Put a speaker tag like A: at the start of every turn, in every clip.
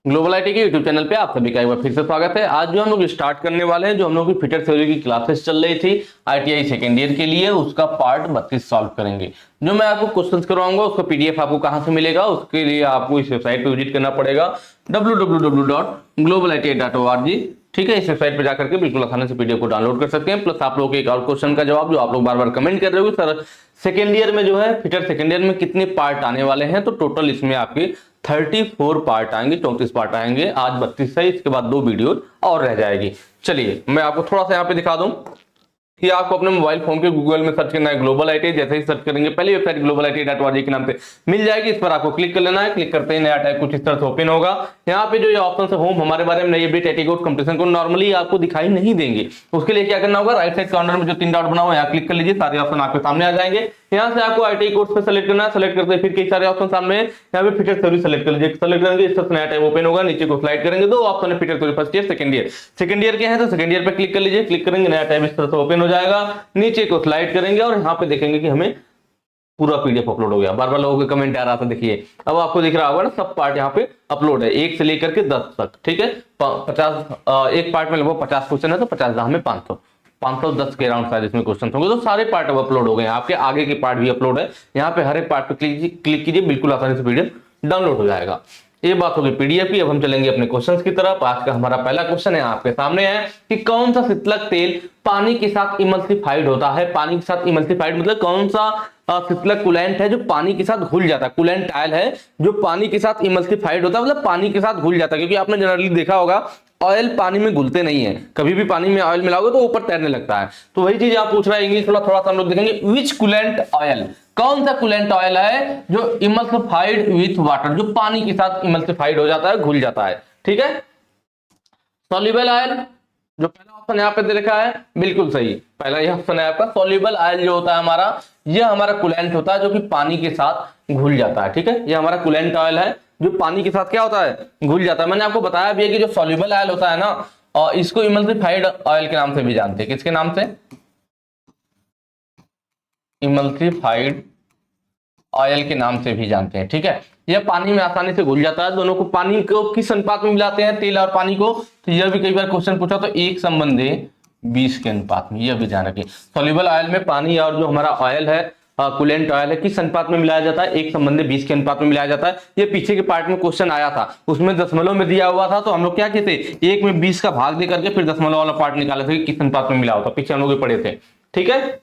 A: Global IT के YouTube channel पे आप सभी का एक बार फिर से स्वागत है। आज जो हम लोग स्टार्ट करने वाले हैं, जो हम लोग की फिटर थ्योरी की क्लासेस चल रही थी आईटीआई सेकेंड ईयर के लिए, उसका पार्ट 32 सॉल्व करेंगे। जो मैं आपको क्वेश्चंस करवाऊंगा उसका पीडीएफ आपको कहां से मिलेगा, उसके लिए आपको इस वेबसाइट पे विजिट करना पड़ेगा www.globaliti.org। ठीक है, इस वेबसाइट पे जाकर के बिल्कुल आसानी से पीडीएफ को डाउनलोड कर सकते हैं। प्लस आप लोग के एक और क्वेश्चन का जवाब जो आप लोग बार बार कमेंट कर रहे हो सर सेकेंड ईयर में जो है फिटर सेकेंड ईयर में कितने पार्ट आने वाले हैं, तो टोटल इसमें आपके 34 पार्ट आएंगे, 34 पार्ट आएंगे। आज 32 है, इसके बाद 2 वीडियो और रह जाएगी। चलिए मैं आपको थोड़ा सा यहाँ पे दिखा दूं कि आपको अपने मोबाइल फोन के गूगल में सर्च करना है ग्लोबल आईटी। जैसे ही सर्च करेंगे पहली वेबसाइट globaliti.org के नाम से मिल जाएगी, इस पर आपको क्लिक कर लेना है। क्लिक करते ही नया टैब कुछ इस तरह से ओपन होगा। यहाँ पे जो ये ऑप्शन है होम, हमारे बारे में नई अपडेट एटीकोड कंपटीशन को नॉर्मली आपको दिखाई नहीं देंगे। उसके लिए क्या करना होगा, राइट साइड कॉर्नर में जो 3 डॉट बना हुआ है यहाँ क्लिक कर लीजिए, सारे ऑप्शन आपके सामने आ जाएंगे। यहाँ से आपको आईटी कोर्स पे सेलेक्ट करना है, सेलेक्ट करते फिर कई सारे ऑप्शन सामने हैं, यहाँ पे फिटर थ्योरी सेलेक्ट कर लीजिए। सेलेक्ट करेंगे इस तरह नया टैब ओपन होगा, नीचे को स्लाइड करेंगे 2 ऑप्शन है fitter theory first year second year. Second year के हैं तो सेकंड ईयर पे क्लिक कर लीजिए। क्लिक करेंगे नया टैब इस तरह से ओपन हो जाएगा, नीचे को स्लाइड करेंगे और यहाँ पे देखेंगे कि हमें पूरा पीडीएफ अपलोड हो गया। बार बार लोगों के कमेंट आ रहा था, देखिए अब आपको दिख रहा होगा ना, सब पार्ट यहाँ पे अपलोड है 1 से लेकर के 10 तक। ठीक है, 50 एक पार्ट में लगभग 50 क्वेश्चन है, तो 50 में 510 के अराउंड शायद इसमें क्वेश्चन होंगे। तो सारे पार्ट अब अपलोड हो गए हैं, आपके आगे के पार्ट भी अपलोड है। यहाँ पे हर एक पार्ट पे क्लिक कीजिए, बिल्कुल आसानी से पीडीएफ डाउनलोड हो जाएगा। ये बात होगी पीडीएफ की। अब हम चलेंगे अपने क्वेश्चंस की तरफ। आज का हमारा पहला क्वेश्चन है आपके सामने है कि कौन सा शीतलक तेल पानी के साथ इमल्सिफाइड होता है। पानी के साथ इमल्सिफाइड मतलब कौन सा शीतलक कूलेंट है जो पानी के साथ घुल जाता है। कूलेंट आयल है जो पानी के साथ इमल्सिफाइड होता है, मतलब पानी के साथ घुल जाता है। क्योंकि आपने जनरली देखा होगा ऑयल पानी में घुलते नहीं है, कभी भी पानी में ऑयल मिलाओगे तो ऊपर तैरने लगता है। तो वही चीज आप पूछ रहे हैं इंग्लिश थोड़ा थोड़ा सा हम लोग देखेंगे। विच कूलेंट ऑयल, कौन सा कूलेंट ऑयल है जो इमल्सिफाइड विथ वाटर, जो पानी के साथ इमल्सिफाइड हो जाता है, घुल जाता है। ठीक है, सॉल्युबल ऑयल जो पहला ऑप्शन यहाँ पे दे रखा है, बिल्कुल सही। पहला ये ऑप्शन है आपका। सॉल्युबल ऑयल जो होता है हमारा, यह हमारा कूलेंट होता है जो कि पानी के साथ घुल जाता है। ठीक है, ये हमारा कूलेंट ऑयल है जो पानी के साथ क्या होता है, घुल जाता है। मैंने आपको बताया भी है कि जो सॉल्युबल ऑयल होता है ना, और इसको इमल्सिफाइड ऑयल के नाम से भी जानते हैं। किसके नाम से, इमल्सिफाइड ऑयल के नाम से भी जानते हैं। ठीक है, यह पानी में आसानी से घुल जाता है। दोनों को, पानी को किस अनुपात में मिलाते हैं, तेल और पानी को, तो यह भी कई बार क्वेश्चन पूछा तो 1:20 के अनुपात में, यह भी ध्यान रखिए। सॉल्युबल ऑयल में पानी और जो हमारा ऑयल है, कूलेंट ऑयल है, किस अनुपात में मिलाया जाता है, 1:20 के अनुपात में मिलाया जाता है। ये पीछे के पार्ट में क्वेश्चन आया था, उसमें दशमलव में दिया हुआ था, तो हम लोग क्या कहते हैं 1/20 का भाग दे करके फिर दशमलव वाला पार्ट निकाले थे किस अनुपात में मिला होता, पीछे हम लोग पढ़े थे। ठीक है,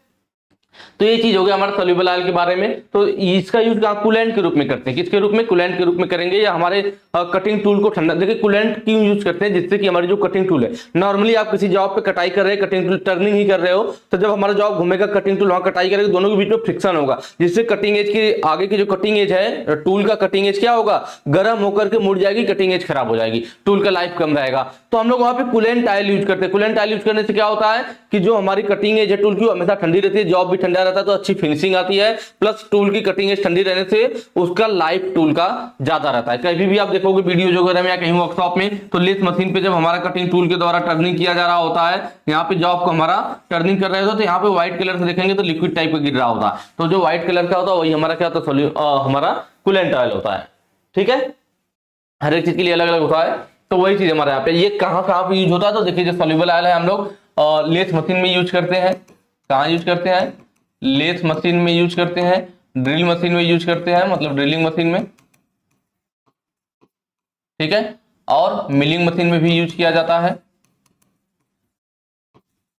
A: तो ये चीज हो गया हमारा सॉल्युबल ऑयल के बारे में। तो इसका यूज कूलेंट के रूप में करते हैं। किसके रूप में, कूलेंट के रूप में करेंगे, या हमारे कटिंग टूल को ठंडा, देखिए कूलेंट क्यों यूज करते हैं, जिससे कि हमारी जो कटिंग टूल है, नॉर्मली आप किसी जॉब पे कटाई कर रहे हैं, कटिंग टूल टर्निंग ही कर रहे हो, तो जब हमारा जॉब घूमेगा कटिंग टूल वहां कटाई करेगा, दोनों के बीच में फ्रिक्शन होगा, जिससे कटिंग एज की आगे की जो कटिंग एज है, टूल का कटिंग एज क्या होगा, गर्म होकर के मुड़ जाएगी, कटिंग एज खराब हो जाएगी, टूल का लाइफ कम रहेगा। तो हम लोग वहां पे कूलेंट ऑयल यूज करते हैं। कूलेंट ऑयल यूज करने से क्या होता है कि जो हमारी कटिंग एज है टूल की हमेशा ठंडी रहती है, जॉब भी ठंडा रहता है, तो अच्छी फिनिशिंग आती है। प्लस टूल की कटिंग एज ठंडी रहने से उसका लाइफ टूल का ज्यादा रहता है। कभी भी आप देखोगे वीडियो वगैरह में या कहीं वर्कशॉप में, तो लेथ मशीन पे जब हमारा कटिंग टूल के द्वारा टर्निंग किया जा रहा होता है, यहाँ पे जॉब को हमारा टर्निंग कर रहे होते, तो यहाँ पे व्हाइट कलर से देखेंगे तो लिक्विड टाइप का गिर रहा होता है। तो जो व्हाइट कलर का होता है वही हमारा क्या होता है, हमारा कूलेंट ऑयल होता है। ठीक है, हर एक चीज के लिए अलग अलग होता है। तो वही चीज हमारे यहाँ पे, ये कहाँ कहाँ पे यूज होता है, तो देखिए जो सॉल्युबल ऑयल है हम लोग लेथ मशीन में यूज करते हैं। कहाँ यूज करते हैं, लेथ मशीन में यूज करते हैं, ड्रिल मशीन में यूज करते हैं, मतलब ड्रिलिंग मशीन में। ठीक है, और मिलिंग मशीन में भी यूज किया जाता है,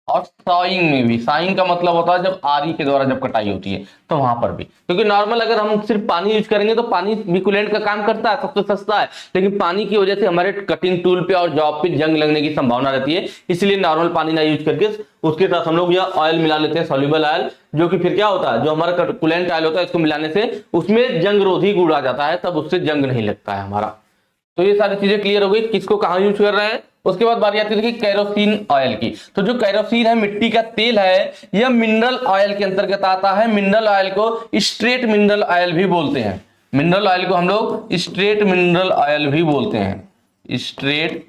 A: और साइंग में भी। साइंग का मतलब होता है जब आरी के द्वारा जब कटाई होती है तो वहां पर भी। क्योंकि नॉर्मल अगर हम सिर्फ पानी यूज करेंगे तो पानी भी कूलेंट का काम करता है, सबसे सस्ता है, लेकिन पानी की वजह से हमारे कटिंग टूल पे और जॉब पे जंग लगने की संभावना रहती है, इसलिए नॉर्मल पानी ना यूज करके उसके साथ हम लोग यह ऑयल मिला लेते हैं, सॉल्युबल ऑयल, जो कि फिर क्या होता है, जो हमारा कूलेंट ऑयल होता है इसको मिलाने से उसमें जंग रोधी गुण आ जाता है, तब उससे जंग नहीं लगता है हमारा। तो ये सारी चीजें क्लियर हो गई, किसको कहां यूज कर रहे हैं। उसके बाद बारी आती है कैरोसिन ऑयल की। तो जो कैरोसिन है, मिट्टी का तेल है, यह मिनरल ऑयल के अंतर्गत आता है। मिनरल ऑयल को स्ट्रेट मिनरल ऑयल भी बोलते हैं। मिनरल ऑयल को हम लोग स्ट्रेट मिनरल ऑयल भी बोलते हैं, स्ट्रेट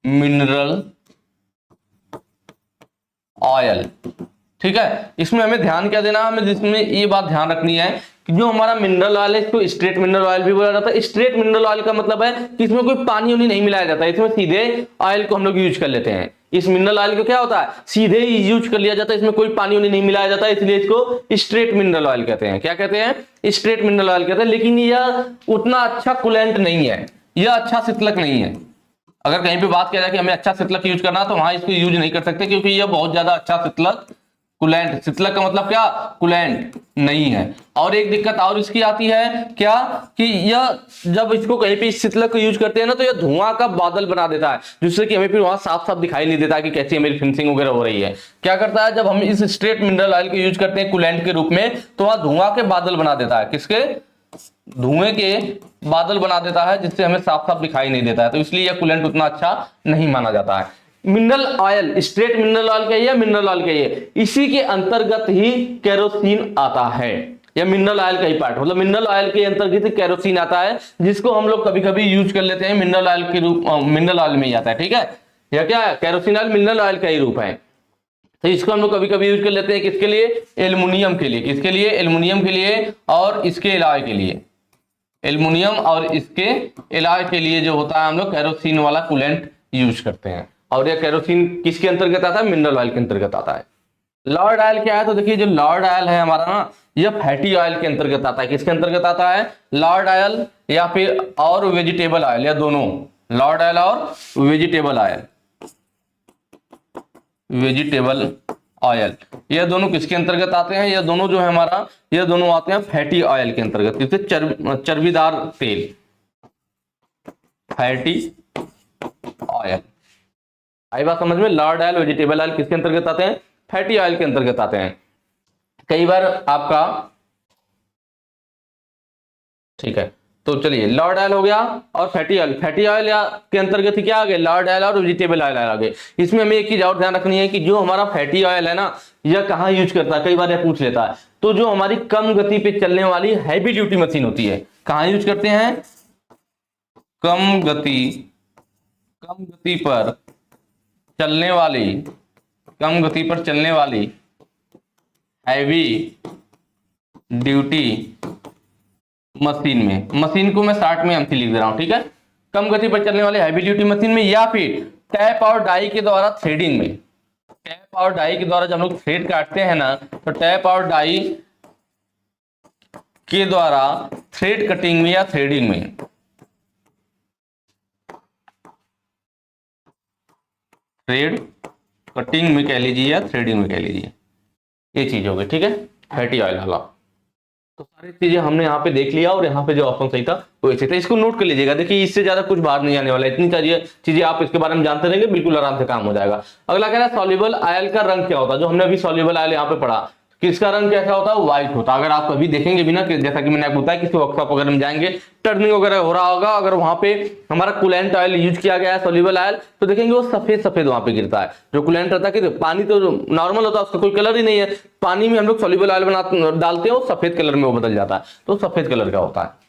A: मिनरल ऑयल। ठीक है, इसमें हमें ध्यान क्या देना, हमें जिसमें ये बात ध्यान रखनी है कि जो हमारा मिनरल ऑयल है इसको स्ट्रेट मिनरल ऑयल भी बोला जाता है। स्ट्रेट मिनरल ऑयल का मतलब है कि इसमें कोई पानी उनी नहीं मिलाया जाता है, इसमें सीधे ऑयल को हम लोग यूज कर लेते हैं। इस मिनरल ऑयल को क्या होता है, सीधे ही यूज कर लिया जाता है, इसमें कोई पानी उनी नहीं मिलाया जाता है, इसलिए इसको स्ट्रेट मिनरल ऑयल कहते हैं। क्या कहते हैं, स्ट्रेट मिनरल ऑयल कहते हैं। लेकिन यह उतना अच्छा कूलेंट नहीं है, यह अच्छा शीतलक नहीं है। अगर कहीं पे बात किया जाए कि हमें अच्छा शीतलक यूज करना तो वहां इसको यूज नहीं कर सकते, क्योंकि यह बहुत ज्यादा अच्छा शीतलक कूलेंट, शीतलक का मतलब क्या, कूलेंट नहीं है। और एक दिक्कत और इसकी आती है क्या, कि यह जब इसको कहीं पे इस शीतलक को यूज करते हैं ना तो यह धुआं का बादल बना देता है, जिससे कि हमें फिर वहां साफ साफ दिखाई नहीं देता कि कैसी हमारी फिनिशिंग वगैरह हो रही है। क्या करता है, जब हम इस स्ट्रेट मिनरल ऑयल को यूज करते हैं कूलेंट के रूप में तो वहां धुआं के बादल बना देता है। किसके, धुएं के बादल बना देता है, जिससे हमें साफ साफ दिखाई नहीं देता है। तो इसलिए यह कूलेंट उतना अच्छा नहीं माना जाता है। Mineral oil, straight mineral oil कहिए, मिनरल ऑयल कहिए, इसी के अंतर्गत ही केरोसिन आता है। या मिनरल ऑयल का ही पार्ट, मतलब मिनरल ऑयल के अंतर्गत ही केरोसिन आता है, जिसको हम लोग कभी कभी यूज कर लेते हैं मिनरल ऑयल के रूप, मिनरल ऑयल में ही आता है। ठीक है, यह क्या है, केरोसिन ऑयल मिनरल ऑयल का ही रूप है। तो इसको हम लोग कभी कभी यूज कर लेते हैं किसके लिए, एल्युमिनियम के लिए। किसके लिए, एल्युमिनियम के लिए और इसके एलॉय के लिए। एल्युमिनियम और इसके एलॉय के लिए जो होता है हम लोग केरोसिन वाला कूलेंट यूज करते हैं। और यह केरोसिन किसके अंतर्गत आता है, मिनरल ऑयल के अंतर्गत आता है। लॉर्ड ऑयल क्या है, तो देखिए जो लॉर्ड ऑयल है हमारा ना, यह फैटी ऑयल के अंतर्गत आता है। किसके अंतर्गत आता है, लॉर्ड ऑयल या फिर और वेजिटेबल ऑयल, या दोनों, लॉर्ड ऑयल और वेजिटेबल ऑयल, वेजिटेबल ऑयल, यह दोनों किसके अंतर्गत आते हैं, यह दोनों जो है हमारा, यह दोनों आते हैं फैटी ऑयल के अंतर्गत। जैसे चर्बीदार तेल, फैटी ऑयल। आई बात समझ में, लॉर्ड ऑयल वेजिटेबल ऑयल किसके अंतर्गत आते हैं, फैटी ऑयल के अंतर्गत आते हैं। कई बार आपका, ठीक है, तो चलिए लॉर्ड ऑयल हो गया और फैटी ऑयल, फैटी ऑयल या के अंतर्गत ही क्या आ गए, लॉर्ड ऑयल और वेजिटेबल ऑयल आ गए। इसमें हमें एक चीज और ध्यान रखनी है कि जो हमारा फैटी ऑयल है ना, यह कहाँ यूज करता है, कई बार यह पूछ लेता है। तो जो हमारी कम गति पे चलने वाली हैवी ड्यूटी मशीन होती है, कहाँ यूज करते हैं, कम गति पर चलने वाली, कम गति पर चलने वाली हैवी ड्यूटी मशीन में, मशीन को मैं शॉर्ट में एमसी लिख दे रहा हूं, ठीक है, कम गति पर चलने वाले हैवी ड्यूटी मशीन में, या फिर टैप और डाई के द्वारा थ्रेडिंग में। टैप और डाई के द्वारा जब हम लोग थ्रेड काटते हैं ना, तो टैप और डाई के द्वारा थ्रेड कटिंग में या थ्रेडिंग में, थ्रेड कटिंग में कह लीजिए या थ्रेडिंग में कह लीजिए, ये चीज हो गई। ठीक है, फैटी ऑयल वाला। तो सारी चीजें हमने यहाँ पे देख लिया और यहाँ पे जो ऑप्शन सही था वो ऐसे था। इसको नोट कर लीजिएगा, देखिए इससे ज्यादा कुछ बाहर नहीं आने वाला है। इतनी चीजें आप इसके बारे में जानते रहेंगे, बिल्कुल आराम से काम हो जाएगा। अगला कह रहा है सॉल्युबल ऑयल का रंग क्या होता है। जो हमने अभी सॉल्युबल ऑयल यहाँ पे पढ़ा, किसका रंग कैसा होता है, व्हाइट होता है। अगर आप कभी देखेंगे भी ना, जैसा कि मैंने आपको बताया, किसी वर्कशॉप वगैरह में जाएंगे, टर्निंग वगैरह हो रहा होगा, अगर वहां पे हमारा कूलेंट ऑयल यूज किया गया है, सॉल्युबल ऑयल, तो देखेंगे वो सफेद सफेद वहां पे गिरता है। जो कूलेंट रहता है कि पानी तो नॉर्मल होता है, उसका कोई कलर ही नहीं है, पानी में हम लोग सॉल्युबल ऑयल डालते हैं, वो सफेद कलर में वो बदल जाता है, तो सफेद कलर का होता है।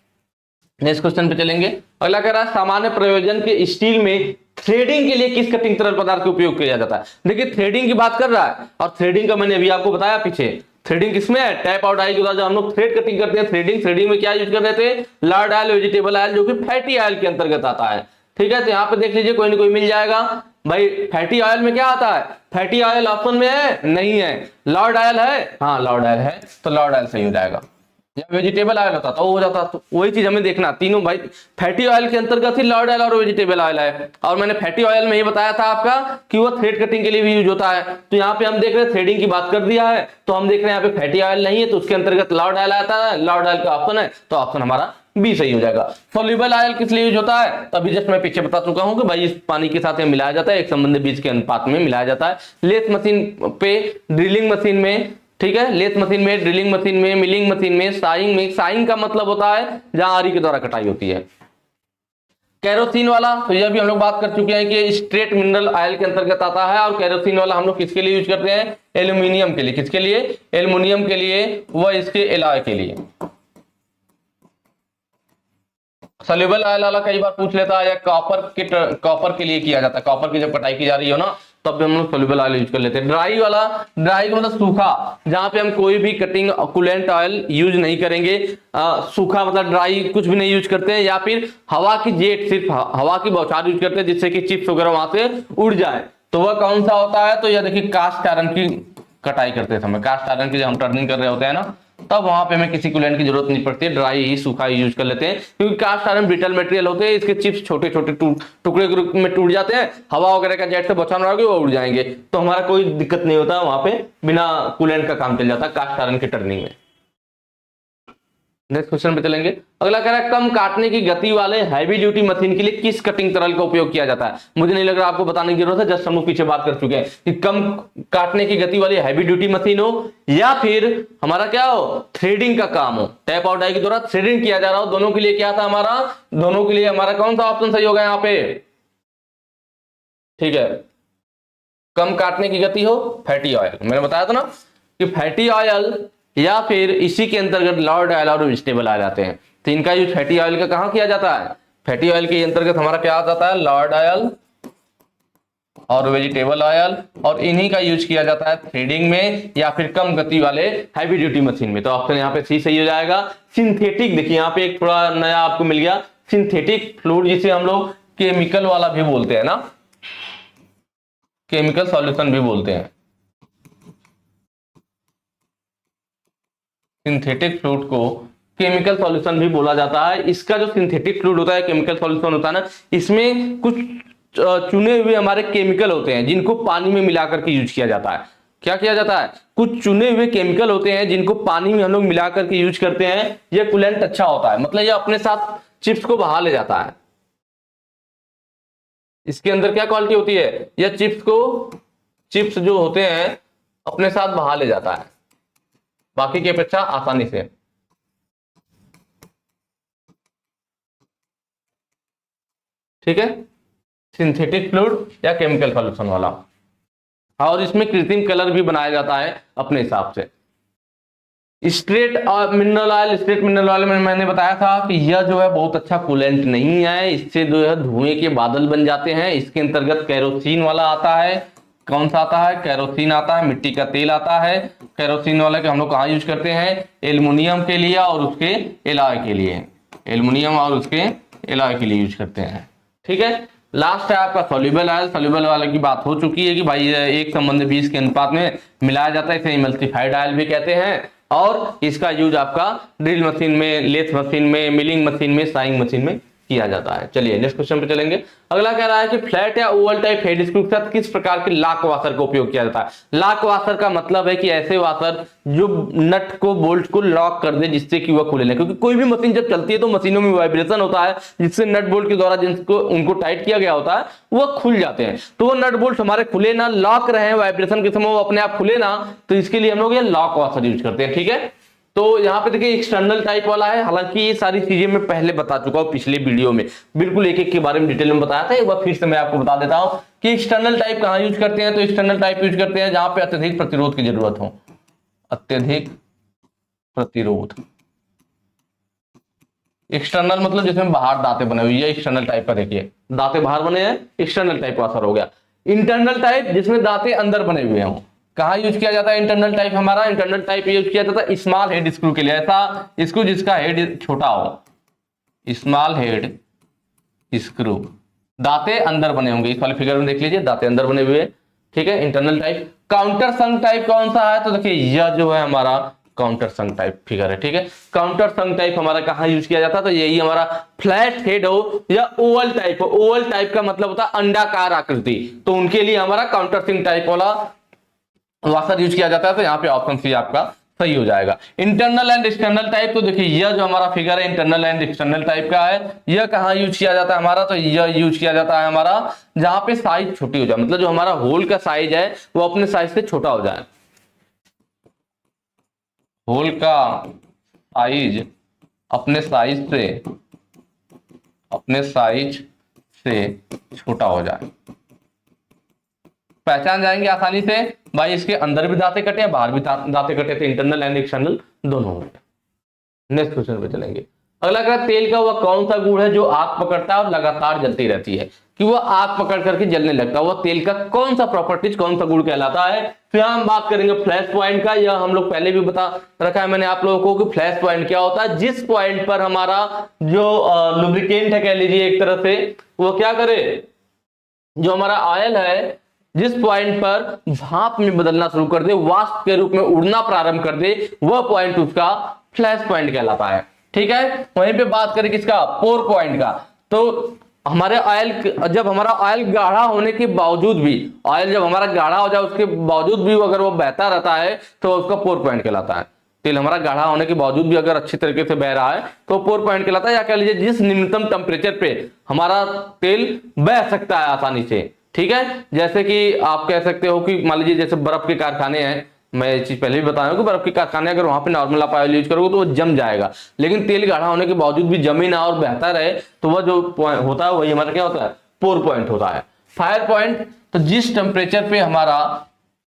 A: नेक्स्ट क्वेश्चन पे चलेंगे। अगला कह रहा है सामान्य प्रयोजन के स्टील में थ्रेडिंग के लिए किस कटिंग तरल पदार्थ का उपयोग किया जाता है। देखिए थ्रेडिंग की बात कर रहा है, और थ्रेडिंग का मैंने अभी आपको बताया पीछे, थ्रेडिंग किसमें है, टैप और डाई के द्वारा जब हम लोग थ्रेड कटिंग करते हैं, थ्रेडिंग में क्या यूज कर रहे थे, लॉर्ड ऑयल वेजिटेबल ऑयल, जो कि फैटी ऑयल के अंतर्गत आता है। ठीक है, तो यहाँ पे देख लीजिए कोई ना कोई मिल जाएगा भाई। फैटी ऑयल में क्या आता है, फैटी ऑयल ऑप्शन में है, नहीं है। लॉर्ड ऑयल है, हाँ लॉर्ड ऑयल है, तो लॉर्ड ऑयल सही हो जाएगा। या वेजिटेबल ऑयल होता तो हो जाता, तो वही चीज हमें देखना, तीनों भाई फैटी ऑयल के अंतर्गत ही लॉर्ड ऑयल और वेजिटेबल ऑयल है। और मैंने फैटी ऑयल में ही बताया था आपका कि वो थ्रेड कटिंग के लिए भी यूज होता है। तो यहाँ पे हम देख रहे हैं थ्रेडिंग की बात कर दिया है, तो हम देख रहे हैं यहाँ पे फैटी ऑयल नहीं है, तो उसके अंतर्गत लॉर्ड ऑयल आता है, लॉर्ड ऑयल का ऑप्शन है, तो ऑप्शन हमारा बी सही हो जाएगा। सॉल्युबल ऑयल किस लिए यूज होता है, तो अभी जस्ट मैं पीछे बता चुका हूं कि भाई इस पानी के साथ मिलाया जाता है, एक संबंधी बीज के अनुपात में मिलाया जाता है। लेथ मशीन पे, ड्रिलिंग मशीन में, ठीक है, लेथ मशीन में, ड्रिलिंग मशीन में, मिलिंग मशीन में, साइंग में। साइंग का मतलब होता है जहां आरी के द्वारा कटाई होती है। केरोसिन वाला, तो यह भी हम लोग बात कर चुके हैं कि स्ट्रेट मिनरल ऑयल के अंतर्गत आता है। और केरोसिन वाला हम लोग किसके लिए यूज करते हैं, एल्यूमिनियम के लिए। किसके लिए, एल्यूमिनियम के लिए, वह इसके एलॉय के लिए। सॉल्युबल ऑयल वाला कई बार पूछ लेता है, या कॉपर के लिए किया जाता है। कॉपर की जब कटाई की जा रही हो ना, तब भी हम लोग सोल्यूबल ऑयल यूज कर लेते हैं। ड्राई वाला, ड्राई का मतलब सूखा, जहां पे हम कोई भी कटिंग कूलेंट ऑयल यूज नहीं करेंगे, सूखा मतलब ड्राई कुछ भी नहीं यूज करते हैं, या फिर हवा की जेट, सिर्फ हवा की बौछार यूज करते हैं जिससे कि चिप्स वगैरह वहां से उड़ जाए। तो वह कौन सा होता है, तो यह देखिए कास्ट आयरन की कटाई करते समय, कास्ट आयरन की जब हम टर्निंग कर रहे होते हैं ना, तब वहां पे हमें किसी कूलेंट की जरूरत नहीं पड़ती है, ड्राई ही सूखा ही यूज कर लेते हैं, क्योंकि कास्ट आयरन ब्रिटल मटेरियल होते हैं, इसके चिप्स छोटे छोटे टुकड़े के रूप में टूट जाते हैं, हवा वगैरह का जेट से बचाव मारोगे वो उड़ जाएंगे, तो हमारा कोई दिक्कत नहीं होता, वहां पे बिना कूलेंट का काम चल जाता है कास्ट आयरन की टर्निंग में। नेक्स्ट क्वेश्चन पे चलेंगे। अगला कह रहा है कम काटने की गति वाले हैवी ड्यूटी मशीन के लिए किस कटिंग तरल का उपयोग किया जाता है। मुझे नहीं लग रहा आपको बताने की जरूरत है, जस्ट हम लोग पीछे बात कर चुके हैं कि कम काटने की गति वाली हैवी ड्यूटी मशीन हो या फिर हमारा क्या हो, थ्रेडिंग का काम हो, टैप आउट डाई के द्वारा थ्रेडिंग किया जा रहा हो, दोनों के लिए क्या था हमारा, दोनों के लिए हमारा कौन सा ऑप्शन सही होगा यहाँ पे, ठीक है, कम काटने की गति हो फैटी ऑयल। मैंने बताया था ना कि फैटी ऑयल या फिर इसी के अंतर्गत लॉर्ड ऑयल और वेजिटेबल ऑयल आते हैं, तो इनका यूज फैटी ऑयल का कहां किया जाता है, फैटी ऑयल के अंतर्गत हमारा क्या आ जाता है, लॉर्ड ऑयल और वेजिटेबल ऑयल, और इन्हीं का यूज किया जाता है थ्रेडिंग में या फिर कम गति वाले हैवी ड्यूटी मशीन में। तो ऑप्शन यहाँ पे सी सही हो जाएगा। सिंथेटिक, देखिए यहाँ पे एक थोड़ा नया आपको मिल गया, सिंथेटिक फ्लूइड जिसे हम लोग केमिकल वाला भी बोलते हैं ना, केमिकल सॉल्यूशन भी बोलते हैं, सिंथेटिक फ्लूइड को केमिकल सॉल्यूशन भी बोला जाता है। इसका जो सिंथेटिक फ्लूइड होता है, केमिकल सॉल्यूशन होता है ना, इसमें कुछ चुने हुए हमारे केमिकल होते हैं जिनको पानी में मिलाकर के यूज किया जाता है। क्या किया जाता है, कुछ चुने हुए केमिकल होते हैं जिनको पानी में हम लोग मिलाकर के यूज करते हैं, यह कूलेंट अच्छा होता है, मतलब यह अपने साथ चिप्स को बहा ले जाता है। इसके अंदर क्या क्वालिटी होती है, यह चिप्स जो होते हैं अपने साथ बहा ले जाता है बाकी की अपेक्षा आसानी से। ठीक है, सिंथेटिक फ्लूइड या केमिकल सॉल्यूशन वाला, और इसमें कृत्रिम कलर भी बनाया जाता है अपने हिसाब से। Straight mineral oil, straight mineral oil में मैंने बताया था कि यह जो है बहुत अच्छा कूलेंट नहीं है, इससे जो है धुएं के बादल बन जाते हैं। इसके अंतर्गत कैरोसिन वाला आता है, कौन सा आता है, कैरोसिन आता है, मिट्टी का तेल आता है। कैरोसिन वाला के हम लोग कहाँ यूज करते हैं, एल्युमिनियम के लिए और उसके एलॉय के लिए, एल्युमिनियम और उसके एलॉय के लिए यूज करते हैं। ठीक है, लास्ट है आपका सोल्यूबल ऑयल। सोल्यूबल वाले की बात हो चुकी है कि भाई एक संबंध 20 के अनुपात में मिलाया जाता है, इसे इमल्सिफाइड ऑयल भी कहते हैं, और इसका यूज आपका ड्रिल मशीन में, लेथ मशीन में, मिलिंग मशीन में, साइंग मशीन में किया जाता है। चलिए नेक्स्ट क्वेश्चन पे चलेंगे। अगला कह रहा है कि फ्लैट या ओवल टाइप हेड स्क्रू के साथ किस प्रकार के लॉक वाशर का उपयोग किया जाता है। लॉक वाशर का मतलब है कि ऐसे वाशर जो नट को, बोल्ट को लॉक कर दे जिससे कि वह खुले ना, क्योंकि कोई भी मशीन जब चलती है तो मशीनों में वाइब्रेशन होता है जिससे नट बोल्ट के द्वारा जिनको उनको टाइट किया गया होता है वह खुल जाते हैं। तो वो नट बोल्ट हमारे खुले ना, लॉक रहे वाइब्रेशन के समय वो अपने आप खुले ना, तो इसके लिए हम लोग ये लॉक वाशर यूज करते हैं। ठीक है, तो यहाँ पे देखिए एक्सटर्नल टाइप वाला है, हालांकि ये सारी चीजें मैं पहले बता चुका हूँ पिछले वीडियो में, बिल्कुल एक एक के बारे में डिटेल में बताया था, एक बार फिर से मैं आपको बता देता हूँ कि एक्सटर्नल टाइप कहाँ यूज करते हैं। तो एक्सटर्नल टाइप यूज करते हैं जहां पे अत्यधिक प्रतिरोध की जरूरत हो, अत्यधिक प्रतिरोध। एक्सटर्नल मतलब जिसमें बाहर दांते बने हुए, ये एक्सटर्नल टाइप का, देखिए दांते बाहर बने हैं, एक्सटर्नल टाइप का असर हो गया। इंटरनल टाइप जिसमें दांते अंदर बने हुए हों, कहाँ यूज किया जाता है इंटरनल टाइप, हमारा इंटरनल टाइप यूज किया जाता है स्मॉल हेड स्क्रू के लिए, ऐसा स्क्रू जिसका हेड छोटा हो, स्मॉल हेड स्क्रू, दांते अंदर बने होंगे, इस वाले फिगर में देख लीजिए दांते अंदर बने हुए। ठीक है, इंटरनल टाइप। काउंटर संक टाइप कौन सा है, तो देखिए यह जो है हमारा काउंटर संक टाइप फिगर है। ठीक है, काउंटर संक टाइप हमारा कहाँ यूज किया जाता है, तो यही हमारा फ्लैट हेड हो या ओवल टाइप हो। ओवल टाइप का मतलब होता है अंडाकार आकृति, तो उनके लिए हमारा काउंटर संक टाइप वाला वाशर यूज किया जाता है। तो यहाँ पे ऑप्शन सी आपका सही हो जाएगा। इंटरनल एंड एक्सटर्नल टाइप, तो देखिए यह जो हमारा फिगर है इंटरनल एंड एक्सटर्नल टाइप का है, यह कहाँ यूज किया जाता है हमारा, तो यह यूज किया जाता है हमारा जहां पे साइज छोटी हो जाए, मतलब जो हमारा होल का साइज है वो अपने साइज से छोटा हो जाए, होल का साइज अपने साइज से छोटा हो जाए। पहचान जाएंगे आसानी से भाई, इसके अंदर भी दांते कटे हैं, बाहर भी दांते कटे थे, इंटरनल एंड एक्सटर्नल दोनों होंगे। नेक्स्ट क्वेश्चन पे चलेंगे। अगला कह रहा है तेल का वह कौन सा गुण है जो आग पकड़ता है और लगातार जलती रहती है, कि वह आग पकड़ करके जलने लगता है, वह तेल का कौन सा प्रॉपर्टीज, कौन सा गुण कहलाता है। फिर हम बात करेंगे फ्लैश पॉइंट का। यह हम लोग पहले भी बता रखा है मैंने आप लोगों को कि फ्लैश पॉइंट क्या होता है। जिस पॉइंट पर हमारा जो लुब्रिकेंट है कह लीजिए एक तरह से, वो क्या करे, जो हमारा ऑयल है जिस पॉइंट पर भाप में बदलना शुरू कर दे, वाष्प के रूप में उड़ना प्रारंभ कर दे, वह पॉइंट उसका फ्लैश पॉइंट कहलाता है। ठीक है, वहीं पे बात करें किसका, पोर पॉइंट का। तो हमारे ऑयल, जब हमारा ऑयल गाढ़ा होने के बावजूद भी, ऑयल जब हमारा गाढ़ा हो जाए उसके बावजूद भी अगर वो बहता रहता है तो उसका पोर पॉइंट कहलाता है। तेल हमारा गाढ़ा होने के बावजूद भी अगर अच्छी तरीके से बह रहा है तो पोर पॉइंट कहलाता है। या कह लीजिए जिस निम्नतम टेम्परेचर पे हमारा तेल बह सकता है आसानी से। ठीक है, जैसे कि आप कह सकते हो कि मान लीजिए जैसे बर्फ के कारखाने हैं, मैं ये चीज पहले भी बताया कि बर्फ के कारखाने अगर वहां पे नॉर्मल आप ऑयल यूज करोगे तो वो जम जाएगा, लेकिन तेल गाढ़ा होने के बावजूद भी जमे ना और बहता रहे तो वह जो होता है वही हमारा क्या होता है, पोर पॉइंट होता है। फायर पॉइंट, तो जिस टेम्परेचर पे हमारा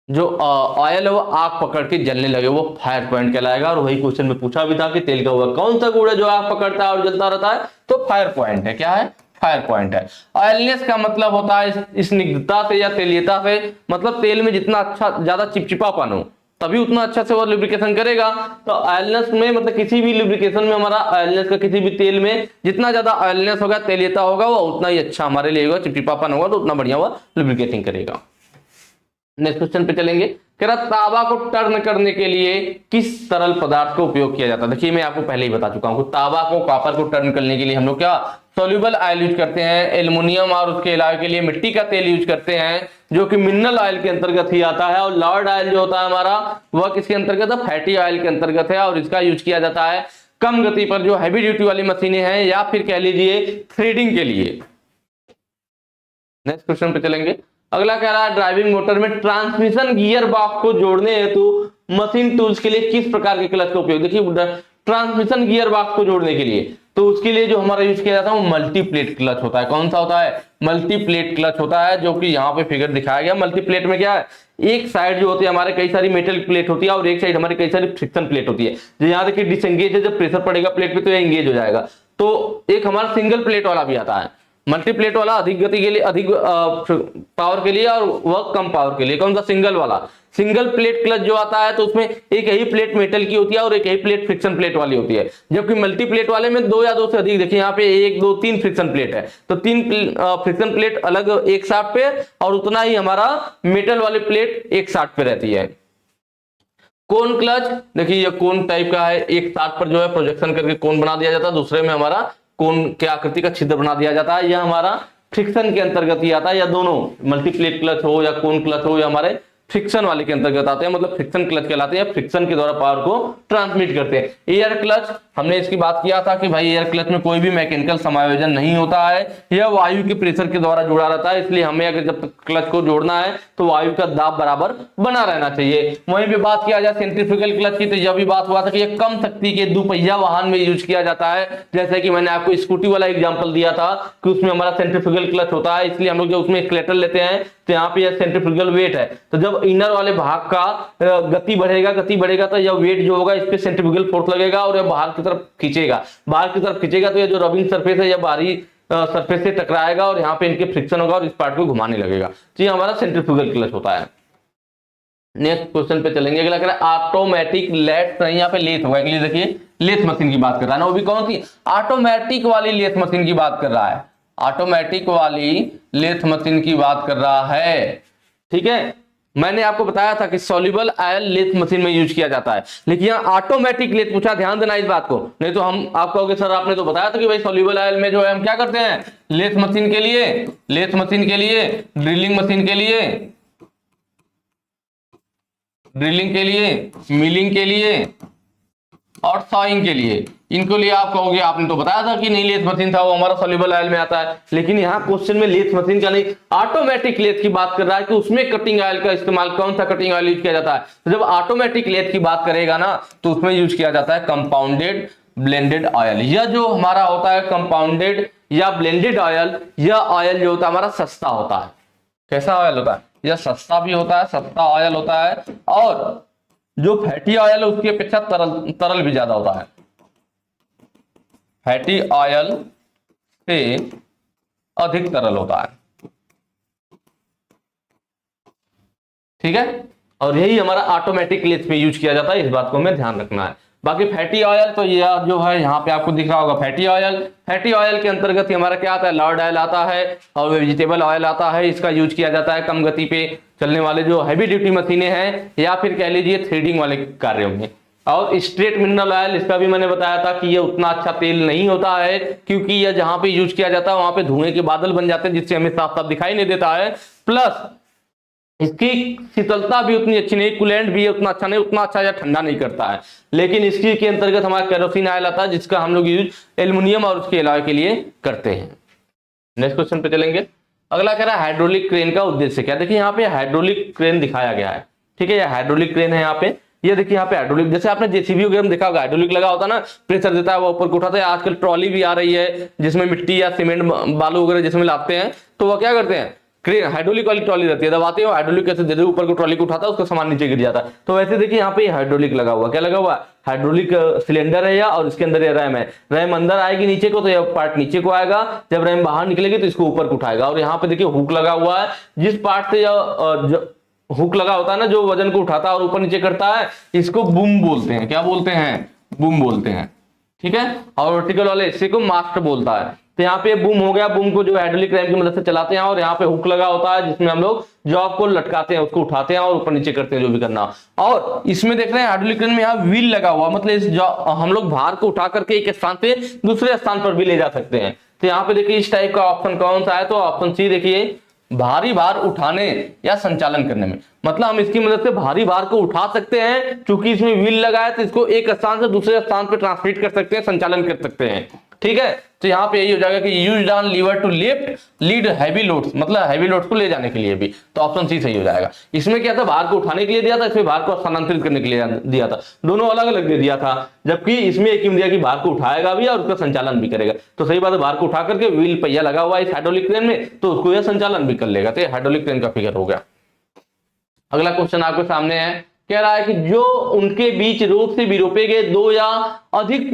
A: जो ऑयल है वो आग पकड़ के जलने लगे वो फायर पॉइंट कहलाएगा। और वही क्वेश्चन में पूछा भी था कि तेल का हुआ कौन सा गुण है जो आग पकड़ता है और जलता रहता है, तो फायर पॉइंट है। क्या है, फायर पॉइंट है। ऑयलनेस का मतलब होता है स्निग्धता से या तेलियता से, मतलब तेल में जितना अच्छा ज्यादा चिपचिपापन हो तभी उतना अच्छा से वो लुब्रिकेशन करेगा। तो ऑयलनेस में मतलब किसी भी लुब्रिकेशन में हमारा ऑयलनेस का, किसी भी तेल में जितना ज्यादा ऑयलनेस होगा, तेलियता होगा, वो उतना ही अच्छा हमारे लिए होगा, चिपचिपापन होगा तो उतना बढ़िया वो लुब्रिकेटिंग करेगा। नेक्स्ट क्वेश्चन पे चलेंगे। कह रहा तांबा को टर्न करने के लिए किस तरल पदार्थ का उपयोग किया जाता है। देखिए मैं आपको पहले ही बता चुका हूं, तांबा को, कॉपर को टर्न करने के लिए हम लोग क्या सोल्यूबल ऑयल यूज करते हैं, एल्युमिनियम और उसके अलावा के लिए मिट्टी का तेल यूज करते हैं जो कि मिनरल ऑयल के अंतर्गत ही आता है। और लॉर्ड ऑयल जो होता है हमारा वह किसके अंतर्गत है, फैटी ऑयल के अंतर्गत है। और इसका यूज किया जाता है कम गति पर जो हैवी ड्यूटी वाली मशीनें हैं या फिर कह लीजिए थ्रेडिंग के लिए। नेक्स्ट क्वेश्चन पे चलेंगे। अगला कह रहा है ड्राइविंग मोटर में ट्रांसमिशन गियर बॉक्स को जोड़ने हेतु मशीन टूल्स के लिए किस प्रकार के क्लच का उपयोग। देखिए ट्रांसमिशन गियर बॉक्स को जोड़ने के लिए तो उसके लिए जो हमारा यूज किया जाता है वो मल्टीप्लेट क्लच होता है। कौन सा होता है, मल्टीप्लेट क्लच होता है, जो कि यहाँ पे फिगर दिखाया गया। मल्टीप्लेट में क्या है, एक साइड जो होती है हमारे कई सारी मेटल प्लेट होती है और एक साइड हमारी कई सारी फ्रिक्शन प्लेट होती है। जो यहाँ देखिए डिसएंगेज है, जब प्रेशर पड़ेगा प्लेट पे तो ये एंगेज हो जाएगा। तो एक हमारा सिंगल प्लेट वाला भी आता है, मल्टीप्लेट वाला अधिक गति के लिए, अधिक पावर के लिए, और वह कम पावर के लिए। कौन सा, सिंगल वाला। सिंगल प्लेट क्लच जो आता है तो उसमें एक ही प्लेट मेटल की होती है और एक ही प्लेट फ्रिक्शन प्लेट वाली होती है। जबकि मल्टीप्लेट वाले में दो या दो से अधिक, देखिए यहाँ पे एक दो तीन फ्रिक्शन प्लेट है, तो तीन फ्रिक्शन प्लेट अलग एक साथ पे और उतना ही हमारा मेटल वाली प्लेट एक साथ पे रहती है। कोन क्लच, देखिए ये कोन टाइप का है, एक साथ पर जो है प्रोजेक्शन करके कोन बना दिया जाता है, दूसरे में हमारा कोन के आकृति का छिद्र बना दिया जाता है। यह हमारा फ्रिक्शन के अंतर्गत ही आता है। या दोनों मल्टीप्लेट क्लच हो या कोन क्लच हो या हमारे फ्रिक्शन वाले के अंतर्गत आते हैं, मतलब फ्रिक्शन क्लच कहलाते हैं, फ्रिक्शन के द्वारा पावर को ट्रांसमिट करते हैं। एयर क्लच, हमने इसकी बात किया था कि भाई एयर क्लच में कोई भी मैकेनिकल समायोजन नहीं होता है, यह वायु के प्रेशर के द्वारा जुड़ा रहता है, इसलिए हमें अगर जब तक क्लच को जोड़ना है तो वायु का दाब बराबर बना रहना चाहिए। वहीं पे बात किया जाए सेंट्रीफ्यूगल क्लच की, तो यह भी बात हुआ था कि यह कम शक्ति के दुपहिया वाहन में यूज किया जाता है। जैसे कि मैंने आपको स्कूटी वाला एग्जांपल दिया था कि उसमें हमारा सेंट्रीफ्यूगल क्लच होता है, इसलिए हम लोग जब उसमें एक्सीलरेटर लेते हैं तो यहाँ पे यह सेंट्रीफ्यूगल वेट है, तो जब इनर वाले भाग का गति बढ़ेगा तो यह वेट जो होगा इस पे सेंट्रीफ्यूगल फोर्स लगेगा और यह बाहर की तरफ खींचेगा। तो यह जो रबिंग सरफेस है यह बाहरी सरफेस से टकराएगा और यहाँ पे इनके फ्रिक्शन होगा और इस पार्ट को घुमाने लगेगा। तो ये हमारा सेंट्रीफ्यूगल क्लच होता है। नेक्स्ट क्वेश्चन पे चलेंगे। अगला कह रहा है ऑटोमेटिक लेथ, यहाँ पे लेथ होगा, देखिए लेथ मशीन की बात कर रहा है ना, वो भी कौन सी, ऑटोमेटिक वाली लेथ मशीन की बात कर रहा है। ऑटोमेटिक वाली लेथ मशीन की बात कर रहा है। ठीक है, मैंने आपको बताया था कि सॉल्युबल ऑयल लेथ मशीन में यूज किया जाता है, लेकिन यहाँ ऑटोमेटिक लेथ पूछा, ध्यान देना इस बात को, नहीं तो हम आप कहोगे सर आपने तो बताया था कि भाई सॉल्युबल ऑयल में जो है हम क्या करते हैं, लेथ मशीन के लिए, ड्रिलिंग मशीन के लिए, मिलिंग के लिए और सॉइंग के लिए, इनको लिए आप कहोगे आपने तो बताया था कि नहीं लेथ मशीन था वो हमारा सॉल्युबल ऑयल में आता है। लेकिन यहाँ क्वेश्चन में लेथ मशीन का नहीं, ऑटोमेटिक लेथ की बात कर रहा है कि उसमें कटिंग ऑयल का इस्तेमाल, कौन सा कटिंग ऑयल यूज किया जाता है। तो जब ऑटोमेटिक लेथ की बात करेगा ना तो उसमें यूज किया जाता है कंपाउंडेड ब्लेंडेड ऑयल। यह जो हमारा होता है कंपाउंडेड या ब्लेंडेड ऑयल, यह ऑयल जो होता है हमारा सस्ता होता है। कैसा ऑयल होता है, यह सस्ता भी होता है, सस्ता ऑयल होता है, और जो फैटी ऑयल है उसकी अपेक्षा तरल भी ज्यादा होता है। फैटी ऑयल से अधिक तरल होता है। ठीक है, और यही हमारा ऑटोमेटिक क्लेच में यूज किया जाता है, इस बात को हमें ध्यान रखना है। बाकी फैटी ऑयल तो ये जो है यहाँ पे आपको दिख रहा होगा फैटी ऑयल। फैटी ऑयल के अंतर्गत हमारा क्या आता है, लॉर्ड ऑयल आता है और वेजिटेबल ऑयल आता है। इसका यूज किया जाता है कम गति पे चलने वाले जो हैवी ड्यूटी मशीनें हैं या फिर कह लीजिए थ्रेडिंग वाले कार्यों में। और स्ट्रेट मिनरल ऑयल, इसका भी मैंने बताया था कि ये उतना अच्छा तेल नहीं होता है, क्योंकि यह जहां पे यूज किया जाता है वहां पे धुएं के बादल बन जाते हैं जिससे हमें साफ साफ दिखाई नहीं देता है। प्लस इसकी शीतलता भी उतनी अच्छी नहीं, कूलेंट भी उतना अच्छा नहीं, उतना अच्छा या ठंडा नहीं करता है। लेकिन इसकी के अंतर्गत हमारा केरोसिन ऑयल आता है जिसका हम लोग यूज एल्युमिनियम और उसके अलावा के लिए करते हैं। नेक्स्ट क्वेश्चन पे चलेंगे। अगला कह रहा है हाइड्रोलिक क्रेन का उद्देश्य क्या। देखिए यहाँ पे हाइड्रोलिक क्रेन दिखाया गया है। ठीक है, ये हाइड्रोलिक क्रेन है। यहाँ पे ये देखिए यहाँ पे हाइड्रोलिक, जैसे आपने जेसीबी वगैरह में देखा होगा हाइड्रोलिक लगा होता है ना, प्रेशर देता है वो ऊपर को उठाता है। आजकल ट्रॉली भी आ रही है जिसमें मिट्टी या सीमेंट बालू वगैरह जिसमें लाते हैं, तो वो क्या करते हैं, हाइड्रोलिक वाली ट्रॉली रहती है, दबाते हो हाइड्रोलिक कैसे दे दे ऊपर को ट्रॉली को उठाता है, उसका सामान नीचे गिर जाता है। तो वैसे देखिए यहाँ पे हाइड्रोलिक लगा हुआ, क्या लगा हुआ, हाइड्रोलिक सिलेंडर है या, और इसके अंदर ये रैम है। रैम अंदर आएगी नीचे को तो यह पार्ट नीचे को आएगा, जब रैम बाहर निकलेगी तो इसको ऊपर को उठाएगा। और यहाँ पे देखिए हुक लगा हुआ है, जिस पार्ट से हुक लगा होता है ना जो वजन को उठाता है और ऊपर नीचे करता है, इसको बूम बोलते हैं। क्या बोलते हैं, बूम बोलते हैं। ठीक है, और वर्टिकल वाले हिस्से को मास्ट बोलता है। तो यहाँ पे बूम हो गया, बूम को जो हाइड्रोलिक रैम की मदद से चलाते हैं, और यहाँ पे हुक लगा होता है जिसमें हम लोग जॉब को लटकाते हैं, उसको उठाते हैं और ऊपर नीचे करते हैं जो भी करना। और इसमें देख रहे हैं हाइड्रोलिक क्रेन में यहाँ व्हील लगा हुआ, मतलब इस हम लोग भार को उठा करके एक स्थान से दूसरे स्थान पर भी ले जा सकते हैं। तो यहाँ पे देखिए इस टाइप का ऑप्शन कौन सा है, तो ऑप्शन सी देखिए, भारी भार उठाने या संचालन करने में। मतलब हम इसकी मदद से भारी भार को उठा सकते हैं, क्योंकि इसमें व्हील लगा है तो इसको एक स्थान से दूसरे स्थान पर ट्रांसमिट कर सकते हैं, संचालन कर सकते हैं। ठीक है, तो यहाँ पे यही हो जाएगा कि used on lever to lift lead heavy loads, मतलब हैवी लोड्स को ले जाने के लिए भी। तो ऑप्शन सी सही हो जाएगा। इसमें क्या था, भार को उठाने के लिए दिया था, इसमें भार को स्थानांतरित करने के लिए दिया था, दोनों अलग अलग दे दिया था। जबकि इसमें एक दिया कि भार को उठाएगा भी और उसका संचालन भी करेगा। तो सही बात है, भार को उठा करके व्हील पहिया लगा हुआ है इस हाइड्रोलिक क्रेन में, तो उसको यह संचालन भी कर लेगा। तो हाइड्रोलिक क्रेन का फिगर हो गया। अगला क्वेश्चन आपके सामने है, कह रहा है कि जो उनके बीच रोप से भी रोपे गए दो या अधिक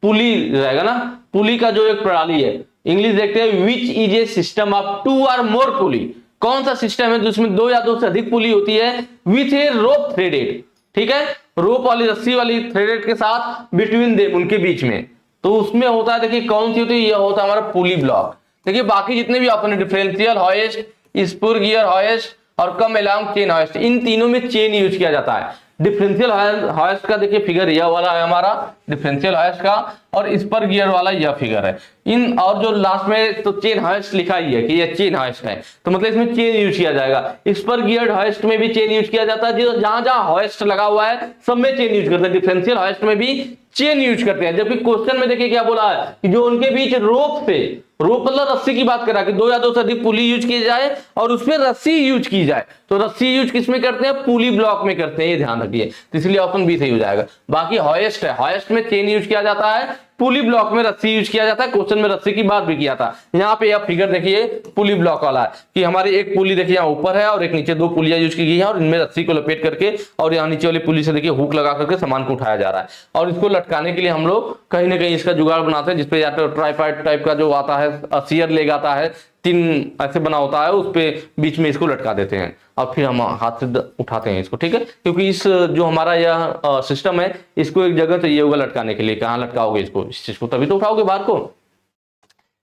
A: पुली रहेगा ना, पुली का जो एक प्रणाली है, इंग्लिश देखते हैं, which is a system of two और मोर पुली। कौन सा सिस्टम है जिसमें दो या दो से अधिक पुली होती है, विथ ए रोप थ्रेडेड। ठीक है, रोप वाली रस्सी वाली थ्रेडेड के साथ बिटवीन देम, उनके बीच में। तो उसमें होता है, देखिए कौन सी होती है, यह होता है हमारा पुली ब्लॉक। देखिए बाकी जितने भी ऑप्शन है, डिफरेंशियल हॉइस्ट, स्पूर गियर हॉइस्ट और कम अलाउंग चेन हॉइस्ट, इन तीनों में चेन यूज किया जाता है। डिफरेंशियल हॉइस्ट का देखिए फिगर यह वाला है हमारा डिफरेंशियल हॉइस्ट का, और इस पर गियर वाला यह फिगर है। इन और जो लास्ट में तो चेन हॉइस्ट लिखा ही है कि यह चेन हॉइस्ट है, तो मतलब इसमें चेन यूज किया जाएगा। इस पर गियर हॉइस्ट में भी चेन यूज किया जाता है, जो जहां जहां हॉइस्ट लगा हुआ है सब में चेन यूज करते हैं। डिफरेंशियल हॉइस्ट में भी चेन यूज करते हैं। जबकि क्वेश्चन में देखिए क्या बोला है कि जो उनके बीच रोप से, रोप मतलब रस्सी की बात करा कि दो या दो से अधिक पुली यूज की जाए और उसमें रस्सी यूज की जाए, तो रस्सी यूज किस में करते हैं, पुली ब्लॉक में करते हैं, ये ध्यान रखिए। तो इसलिए ऑप्शन बी सही हो जाएगा। बाकी हॉइस्ट है, हॉइस्ट में चेन यूज किया जाता है, पुली ब्लॉक में रस्सी यूज किया जाता है। क्वेश्चन में रस्सी की बात भी किया था। यहाँ पे यह फिगर देखिए पुली ब्लॉक वाला है कि हमारी एक पुली देखिए यहाँ ऊपर है और एक नीचे, दो पुलियां यूज की गई है और इनमें रस्सी को लपेट करके और यहाँ नीचे वाली पुली से देखिए हुक लगा करके सामान को उठाया जा रहा है। और इसको लटकाने के लिए हम लोग कहीं ना कहीं इसका जुगाड़ बनाते हैं, जिसपे या तो ट्राइपॉड टाइप का जो आता है, सियर लेग आता है, तीन ऐसे बना होता है, उस पे बीच में इसको लटका देते हैं और फिर हम हाथ से उठाते हैं इसको। ठीक है, क्योंकि इस जो हमारा यह सिस्टम है, इसको एक जगह चाहिए होगा लटकाने के लिए। कहाँ लटकाओगे इसको, इस चीज को, तभी तो उठाओगे बाहर को।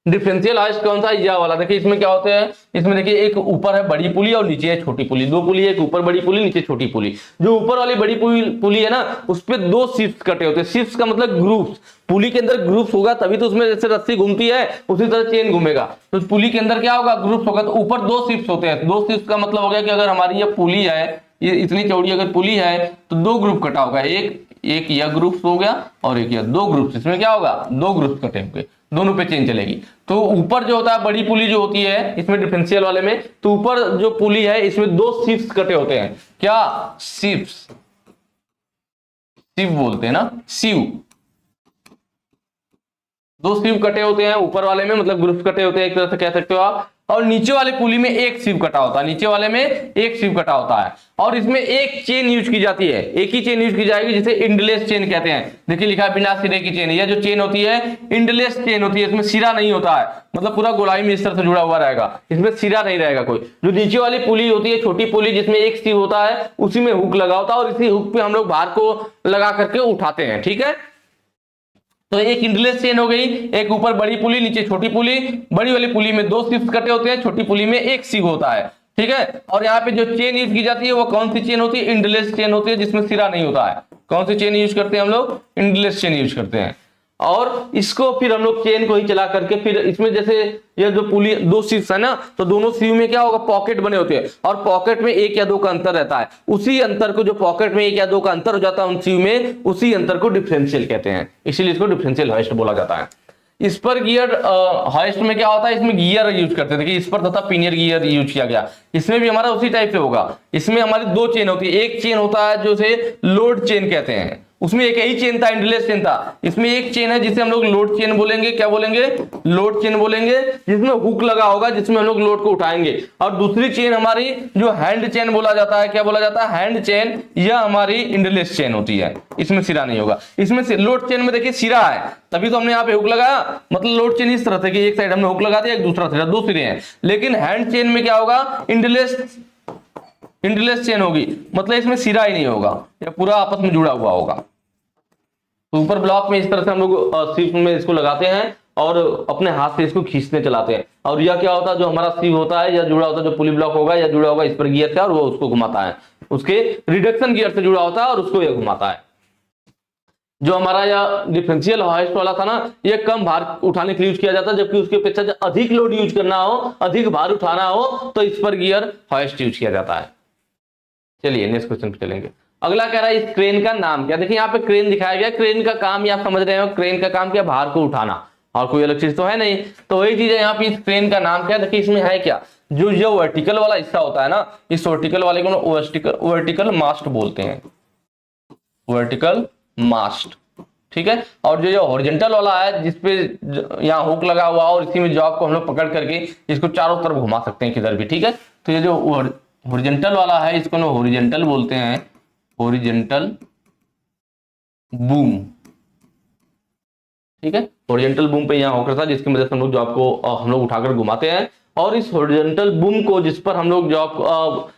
A: डिफरेंशियल हॉइस्ट कौन सा, यह वाला। देखिए इसमें क्या होते हैं, इसमें देखिए एक ऊपर है बड़ी पुली और नीचे है छोटी पुली, दो पुली है, एक ऊपर बड़ी पुली नीचे छोटी पुली। जो ऊपर वाली बड़ी पुली है ना, उस पे दो शिफ्ट कटे होते हैं। शिफ्ट का मतलब ग्रुप्स, पुली के अंदर ग्रुप्स होगा तभी तो उसमें जैसे रस्सी घूमती है उसी तरह चेन घूमेगा। तो पुली के अंदर क्या होगा, ग्रुप्स होगा। तो ऊपर दो शिफ्ट होते हैं। दो शिफ्ट का मतलब हो गया कि अगर हमारी ये पुली है, ये इतनी चौड़ी अगर पुली है तो दो ग्रुप कटा होगा, एक यह ग्रुप हो गया और एक यह, दो ग्रुप। इसमें क्या होगा, दो ग्रुप कटे होंगे, दोनों पे चेन चलेगी। तो ऊपर जो होता है बड़ी पुली जो होती है इसमें डिफरेंशियल वाले में, तो ऊपर जो पुली है इसमें दो शिफ्ट कटे होते हैं। क्या, शिफ्ट, शिव बोलते हैं ना, शिव, दो शिव कटे होते हैं ऊपर वाले में, मतलब ग्रुप कटे होते हैं एक तरह से कह सकते हो आप। और नीचे वाले पुली में एक सीव कटा होता है, नीचे वाले में एक सीव कटा होता है, और इसमें एक चेन यूज की जाती है, एक ही चेन यूज की जाएगी जिसे इंडलेस चेन कहते हैं। देखिए लिखा है बिना सिरे की चेन, यह जो चेन होती है इंडलेस चेन होती है, इसमें सिरा नहीं होता है, मतलब पूरा गोलाई में इस तरह से जुड़ा हुआ रहेगा, इसमें सिरा नहीं रहेगा कोई। जो नीचे वाली पुली होती है, छोटी पुली जिसमें एक सीव होता है, उसी में हुक लगा होता है और इसी हुक पे हम लोग भार को लगा करके उठाते हैं, ठीक है। तो एक इंडलेस चेन हो गई, एक ऊपर बड़ी पुली नीचे छोटी पुली, बड़ी वाली पुली में दो सीव्स कटे होते हैं, छोटी पुली में एक सीव होता है, ठीक है। और यहाँ पे जो चेन यूज की जाती है वो कौन सी चेन होती है, इंडलेस चेन होती है जिसमें सिरा नहीं होता है। कौन सी चेन यूज करते हैं हम लोग, इंडलेस चेन यूज करते हैं। और इसको फिर हम लोग चेन को ही चला करके फिर इसमें जैसे ये जो पुली दो सीव्स है ना, तो दोनों सीव में क्या होगा, पॉकेट बने होते हैं, और पॉकेट में एक या दो का अंतर रहता है, उसी अंतर को जो पॉकेट में एक या दो का अंतर हो जाता है उन सीव में, उसी अंतर को डिफरेंशियल कहते हैं, इसीलिए इसको डिफरेंशियल हॉइस्ट बोला जाता है। इस पर गियर हॉइस्ट में क्या होता है, इसमें गियर यूज करते हैं, देखिए इस पर तथा पिनियर गियर यूज किया गया, इसमें भी हमारा उसी टाइप से होगा। इसमें हमारी दो चेन होती है, एक चेन होता है जो उसे लोड चेन कहते हैं, उसमें एक ही चेन था, इंडलेस चेन था, इसमें एक चेन है जिसे हम लोग लोड चेन बोलेंगे, क्या बोलेंगे, लोड चेन बोलेंगे, जिसमें हुक लगा होगा, जिसमें हम लोग लोड को उठाएंगे। और दूसरी चेन हमारी जो हैंड चेन बोला जाता है, क्या बोला जाता है, हैंड चेन, यह हमारी इंडलेस चेन होती है, इसमें सिरा नहीं होगा। इसमें लोड चेन में देखिए सिरा है, तभी तो हमने यहाँ पे हुक लगाया, मतलब लोड चेन इस तरह से कि एक साइड हमने हुक लगा दिया, एक दूसरा सिरा, दो सिरे हैं। लेकिन हैंड चेन में क्या होगा, इंडलेस चेन होगी, मतलब इसमें सिरा ही नहीं होगा, यह पूरा आपस में जुड़ा हुआ होगा। तो ऊपर ब्लॉक में इस तरह से हम लोग सीव में इसको लगाते हैं और अपने हाथ से इसको खींचते चलाते हैं। और यह क्या होता है, जो हमारा सीव होता है या जुड़ा होता है, जो पुली ब्लॉक होगा या जुड़ा होगा इस पर गियर से, और वो उसको घुमाता है, उसके रिडक्शन गियर से जुड़ा होता है और उसको यह घुमाता है। जो हमारा यह डिफरेंशियल हॉइस्ट वाला था ना, ये कम भार उठाने के लिए यूज किया जाता है, जबकि उसके अपेक्षा अधिक लोड यूज करना हो, अधिक भार उठाना हो, तो इस पर गियर हॉइस्ट यूज किया जाता है। चलिए नेक्स्ट क्वेश्चन पे चलेंगे। अगला कह रहा है इस क्रेन का नाम क्या। देखिए यहाँ पे क्रेन दिखाया गया, क्रेन का काम ये आप समझ रहे हो, क्रेन का काम क्या, भार को उठाना, और कोई अलग चीज तो है नहीं। तो वही चीज है यहाँ पे, इस क्रेन का नाम क्या। देखिए इसमें है क्या, जो ये वर्टिकल वाला हिस्सा होता है ना, इस वर्टिकल वाले को वर्टिकल मास्ट बोलते हैं, वर्टिकल मास्ट, ठीक है। और जो हॉरिजॉन्टल वाला है, जिसपे यहाँ हुक लगा हुआ और इसी में जॉब को हम लोग पकड़ करके इसको चारों तरफ घुमा सकते हैं किधर भी, ठीक है। तो ये जो हॉरिजॉन्टल वाला है, इसको लोग हॉरिजॉन्टल बोलते हैं, हॉरिजॉन्टल बूम, ठीक है। हॉरिजॉन्टल बूम पे यहाँ होकर था, जिसकी मदद से हम लोग जॉब को हम लोग उठाकर घुमाते हैं। और इस हॉरिजॉन्टल बूम को, जिस पर हम लोग जॉब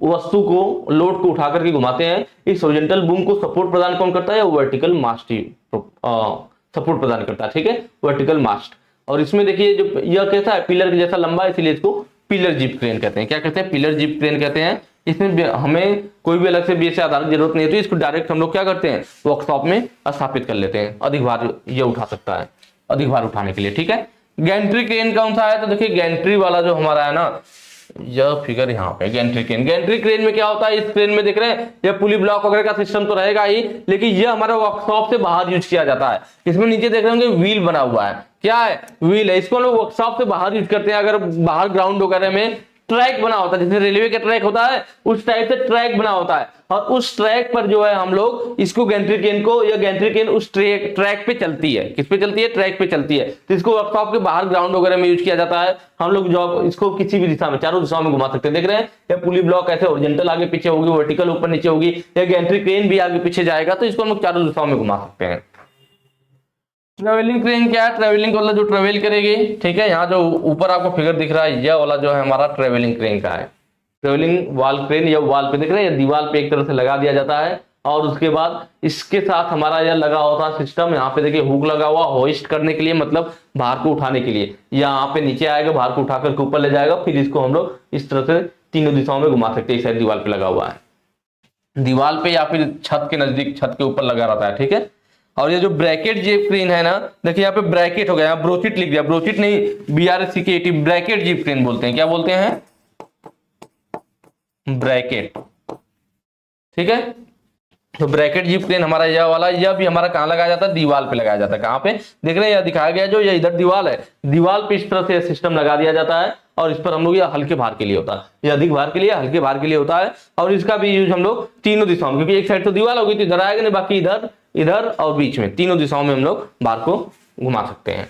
A: वस्तु को, लोड को उठाकर के घुमाते हैं, इस हॉरिजॉन्टल बूम को सपोर्ट प्रदान कौन करता है, वर्टिकल मास्ट ही सपोर्ट प्रदान करता है, ठीक है, वर्टिकल मास्ट। और इसमें देखिए जो यह कैसा है, पिलर के जैसा लंबा है, इसलिए इसको पिलर जीप क्रेन कहते हैं। क्या कहते हैं, पिलर जीप क्रेन कहते हैं। इसमें हमें कोई भी अलग से बेस से आधार जरूरत नहीं होती, इसको डायरेक्ट हम लोग क्या करते हैं, वर्कशॉप में स्थापित कर लेते हैं, अधिक भार ये उठा सकता है, अधिक भार उठाने के लिए, ठीक है। गैंट्री क्रेन कौन सा है, तो देखिए गैंट्री वाला जो हमारा है ना, यह फिगर यहाँ पे गैंट्री क्रेन। गैंट्री क्रेन में क्या होता है, इस क्रेन में देख रहे हैं, यह पुली ब्लॉक वगैरह का सिस्टम तो रहेगा ही, लेकिन यह हमारा वर्कशॉप से बाहर यूज किया जाता है। इसमें नीचे देख रहे होंगे व्हील बना हुआ है, क्या है, व्हील है। इसको हम लोग वर्कशॉप से बाहर यूज करते हैं, अगर बाहर ग्राउंड वगैरह में ट्रैक बना होता है, जैसे रेलवे का ट्रैक होता है, उस टाइप से ट्रैक बना होता है, और उस ट्रैक पर जो है हम लोग इसको गैंट्री क्रेन को, या गैंट्री क्रेन उस ट्रैक पे चलती है, किस पे चलती है, ट्रैक पे चलती है। तो इसको वर्कशॉप के बाहर ग्राउंड वगैरह में यूज किया जाता है। हम लोग जॉब इसको किसी भी दिशा में, चारों दिशाओं में घुमा सकते हैं। देख रहे हैं, या पुली ब्लॉक ऐसे हॉरिजॉन्टल आगे पीछे होगी, वर्टिकल ऊपर नीचे होगी, या गैंट्री क्रेन भी आगे पीछे जाएगा, तो इसको हम लोग चारों दिशाओं में घुमा सकते हैं। ट्रेवलिंग क्रेन क्या है, ट्रेवलिंग वाला जो ट्रेवल करेगी, ठीक है। यहाँ जो ऊपर आपको फिगर दिख रहा है, यह वाला जो है हमारा ट्रेवलिंग क्रेन का है। ट्रेवलिंग वाल क्रेन, या वाल पे दिख रहे हैं, दीवार पे एक तरह से लगा दिया जाता है, और उसके बाद इसके साथ हमारा यह लगा होता है सिस्टम। यहाँ पे देखिए हुक लगा हुआ, होइस्ट करने के लिए, मतलब भार को उठाने के लिए। यहाँ पे नीचे आएगा, भार को उठा करके ऊपर ले जाएगा, फिर इसको हम लोग इस तरह से तीनों दिशाओं में घुमा सकते हैं। इस साइड दीवार पे लगा हुआ है, दीवार पे या फिर छत के नजदीक, छत के ऊपर लगा रहता है, ठीक है। और ये जो ब्रैकेट जीप क्रेन है ना, देखिए यहाँ पे ब्रैकेट हो गया, यहाँ ब्रोचिट लिख दिया, ब्रोचिट नहीं, BRACKET, ब्रैकेट जीप क्रेन बोलते हैं। क्या बोलते हैं, ब्रैकेट, ठीक है। तो ब्रैकेट जीप क्रेन हमारा यह वाला, यह भी हमारा कहाँ लगाया जाता है, दीवार पे लगाया जाता है। कहाँ पे, देख रहे हैं, यह दिखाया गया जो, ये इधर दीवार है, दीवार पे इस तरह से सिस्टम लगा दिया जाता है, और इस पर हम लोग यह हल्के भार के लिए होता है, यह अधिक भार के लिए, हल्के भार के लिए होता है। और इसका भी यूज हम लोग तीनों दिशाओं में, क्योंकि एक साइड तो दीवार होगी तो इधर आएगा नहीं, बाकी इधर, इधर और बीच में, तीनों दिशाओं में हम लोग भार को घुमा सकते हैं।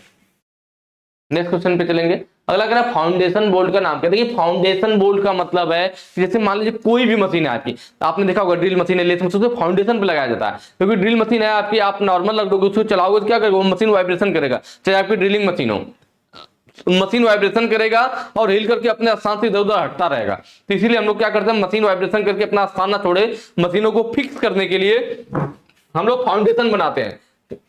A: नेक्स्ट क्वेश्चन पे चलेंगे। अगला कह रहा है फाउंडेशन बोल्ट का नाम क्या है। देखिए फाउंडेशन बोल्ट का मतलब है जैसे मान लीजिए कोई भी मशीन है आपकी, आपने देखा होगा ड्रिल मशीन है, लेथ मशीन, उसको फाउंडेशन पे लगाया जाता है। क्योंकि ड्रिल मशीन है आपकी, आप नॉर्मल रख दोगे, उसको चलाओगे तो क्या करेगा, वो मशीन वाइब्रेशन करेगा, चाहे आपकी ड्रिलिंग मशीन हो, मशीन वाइब्रेशन करेगा और हिल करके अपने स्थान से इधर उधर हटता रहेगा। तो इसीलिए हम लोग क्या करते हैं, मशीन वाइब्रेशन करके अपना स्थान ना छोड़े, मशीनों को फिक्स करने के लिए हम लोग फाउंडेशन बनाते हैं।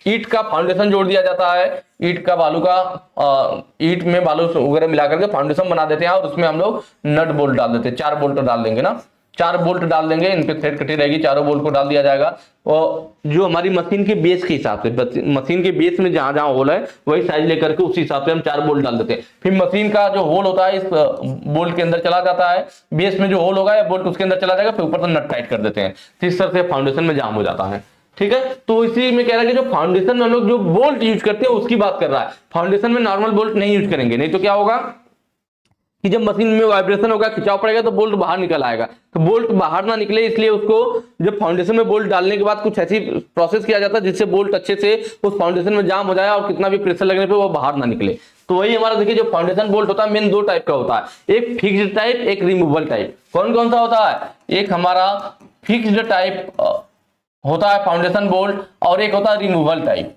A: ईंट का फाउंडेशन जोड़ दिया जाता है, ईंट का बालू का ईंट में बालू वगैरह मिलाकर के फाउंडेशन बना देते हैं और उसमें हम लोग नट बोल्ट डाल देते हैं। 4 बोल्ट डाल देंगे ना, 4 बोल्ट डाल देंगे, इन पे थ्रेड कटी रहेगी, चारों बोल्ट को डाल दिया जाएगा। और जो हमारी मशीन के बेस के हिसाब से, मशीन के बेस में जहां जहां होल है वही साइज लेकर के उसी हिसाब से हम 4 बोल्ट डाल देते हैं। फिर मशीन का जो होल होता है इस बोल्ट के अंदर चला जाता है, बेस में जो होल होगा या बोल्ट उसके अंदर चला जाएगा, फिर ऊपर से नट टाइट कर देते हैं। इस तरह से फाउंडेशन में जाम हो जाता है। ठीक है, तो इसी में कह रहा है कि जो फाउंडेशन में हम लोग जो बोल्ट यूज करते हैं उसकी बात कर रहा है। फाउंडेशन में नॉर्मल बोल्ट नहीं यूज करेंगे, नहीं तो क्या होगा कि जब मशीन में वाइब्रेशन होगा, खिंचाव पड़ेगा तो बोल्ट बाहर निकल आएगा। तो बोल्ट बाहर ना निकले इसलिए उसको जब फाउंडेशन में बोल्ट डालने के बाद कुछ ऐसी प्रोसेस किया जाता है जिससे बोल्ट अच्छे से उस फाउंडेशन में जाम हो जाए और कितना भी प्रेशर लगने पे वो बाहर ना निकले। तो वही हमारा देखिए जो फाउंडेशन बोल्ट होता है मेन 2 टाइप का होता है, एक फिक्स्ड टाइप, एक रिमूवल टाइप। कौन कौन सा होता है, एक हमारा फिक्स्ड टाइप होता है फाउंडेशन बोल्ट और एक होता है रिमूवल टाइप।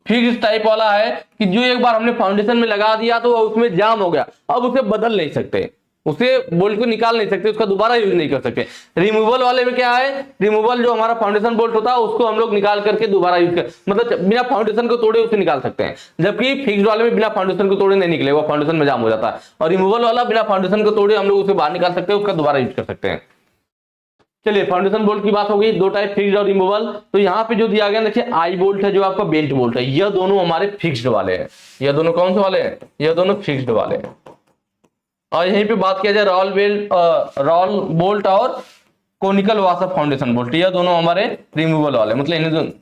A: फिक्स टाइप वाला है कि जो एक बार हमने फाउंडेशन में लगा दिया तो उसमें जाम हो गया, अब उसे बदल नहीं सकते, उसे बोल्ट को निकाल नहीं सकते, उसका दोबारा यूज नहीं कर सकते। रिमूवल वाले में क्या है, रिमूवल जो हमारा फाउंडेशन बोल्ट होता है उसको हम लोग निकाल करके दोबारा यूज कर, मतलब बिना फाउंडेशन को तोड़े उसे निकाल सकते हैं। जबकि फिक्स्ड वाले में बिना फाउंडेशन को तोड़े नहीं निकले, वो फाउंडेशन में जाम हो जाता है। और रिमूवल वाला बिना फाउंडेशन को तोड़े हम लोग उसे बाहर निकाल सकते हैं, उसका दोबारा यूज कर सकते हैं। चलिए फाउंडेशन बोल्ट की बात हो गई, 2 टाइप फिक्स्ड और रिमूवल। तो यहाँ पे जो दिया गया देखिए आई बोल्ट है जो आपका बेंट बोल्ट है, यह दोनों हमारे फिक्स्ड वाले हैं। यह दोनों कौन से वाले हैं, यह दोनों फिक्स्ड वाले हैं। और यहीं पे बात किया जाए रॉल बोल्ट और कोनिकल वाशर फाउंडेशन बोल्ट, यह दोनों हमारे रिमूवल वाले, मतलब इन्हें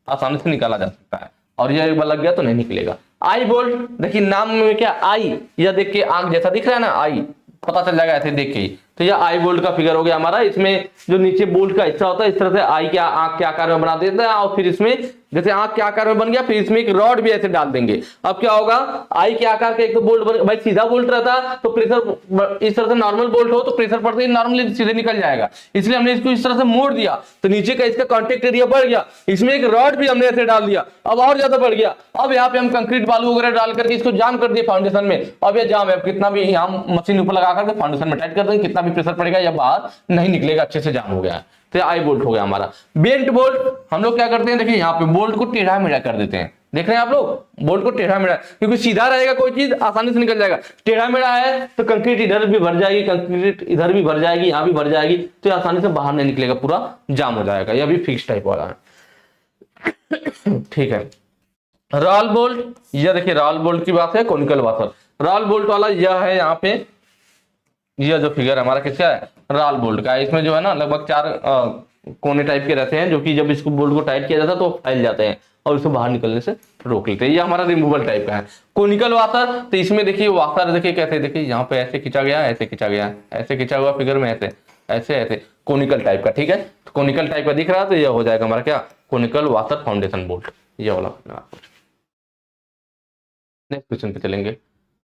A: आसानी से निकाला जा सकता है और यह एक बार लग गया तो नहीं निकलेगा। आई बोल्ट देखिए नाम में क्या आई, यह देख के आग जैसा दिख रहा है ना, आई पता चल जाएगा ऐसे देख के ही। तो यह आई बोल्ट का फिगर हो गया हमारा। इसमें जो नीचे बोल्ट का हिस्सा होता है इस तरह से आई के आंख के आकार में बना देते हैं और फिर इसमें जैसे आंख के आकार में बन गया फिर इसमें एक रॉड भी ऐसे डाल देंगे। अब क्या होगा, आई के आकार का एक तो बोल्ट बन, भाई सीधा बोल्ट रहता तो प्रेशर इस तरह से नॉर्मल बोल्ट हो तो प्रेशर पड़ते ही नॉर्मली सीधे निकल जाएगा, इसलिए हमने इसको इस तरह से मोड़ दिया तो नीचे का इसका कॉन्टेक्ट एरिया बढ़ गया। इसमें एक रॉड भी हमने ऐसे डाल दिया, अब और ज्यादा बढ़ गया। अब यहाँ पे हम कंक्रीट बालू वगैरह डाल करके इसको जाम कर दिए फाउंडेशन में। अब यह जाम है, कितना भी हम मशीन ऊपर लगा करके फाउंडेशन में टाइट कर देंगे, कितना भी प्रेशर पड़ेगा या बाहर नहीं निकलेगा, अच्छे से जाम हो गया। तो आई बोल्ट हो गया हमारा। बेंट बोल्ट हम लोग क्या करते हैं, देखिए यहाँ पे बोल्ट को टेढ़ा मेढ़ा कर देते हैं, देख रहे हैं आप लोग, बोल्ट को टेढ़ा मेढ़ा, क्योंकि सीधा रहेगा कोई चीज आसानी से निकल जाएगा, टेढ़ा मेढ़ा है तो कंक्रीट इधर भी भर जाएगी, कंक्रीट इधर भी भर जाएगी, यहाँ भी भर जाएगी, तो आसानी से बाहर नहीं निकलेगा, पूरा जाम हो जाएगा। यह भी फिक्स टाइप वाला है। ठीक है, रॉल बोल्ट, यह देखिए रॉल बोल्ट की बात है, कोनिकल वाशर। रॉल बोल्ट वाला यह है, यहाँ पे यह जो फिगर हमारा किसका है, रॉल बोल्ट का है। इसमें जो है ना लगभग 4 कोने टाइप के रहते हैं जो कि जब इसको बोल्ट को टाइट किया जाता है तो फैल जाते हैं और इसको बाहर निकलने से रोक लेते हैं। ये हमारा रिमूवल टाइप का है। कोनिकल वाशर, तो इसमें देखिए वाशर देखिए कैसे, देखिए यहाँ पे ऐसे खींचा गया, ऐसे खींचा गया, ऐसे खींचा हुआ फिगर में, ऐसे ऐसे ऐसे कोनिकल टाइप का। ठीक है, तो कोनिकल टाइप का दिख रहा है तो यह हो जाएगा हमारा क्या, कोनिकल वाशर फाउंडेशन बोल्ट, ये वाला। नेक्स्ट क्वेश्चन पे चलेंगे।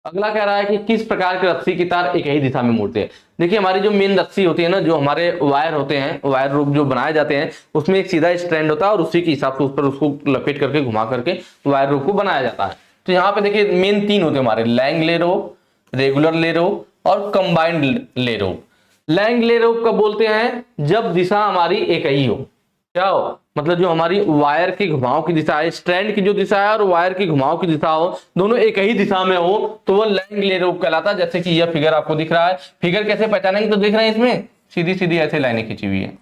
A: अगला कह रहा है कि किस प्रकार के रस्सी की तार एक ही दिशा में मुड़ते हैं। देखिए हमारी जो मेन रस्सी होती है ना, जो हमारे वायर होते हैं, वायर रूप जो बनाए जाते हैं उसमें एक सीधा स्ट्रैंड होता है और उसी के हिसाब से उस पर उसको लपेट करके घुमा करके वायर रूप को बनाया जाता है। तो यहाँ पे देखिए मेन 3 होते हैं हमारे, लैंग ले रोप, रेगुलर ले रोप और कंबाइंड ले रोप। लैंग ले रोप का बोलते हैं जब दिशा हमारी एक ही हो, क्या हो, मतलब जो हमारी वायर के घुमाव की दिशा है, स्ट्रैंड की जो दिशा है और वायर की घुमाव की दिशा हो, दोनों एक ही दिशा में हो तो वो लैंग ले रोप कहलाता है। जैसे कि यह फिगर आपको दिख रहा है, फिगर कैसे पहचानेंगे, तो देख रहे हैं इसमें सीधी सीधी ऐसे लाइनें खींची हुई है,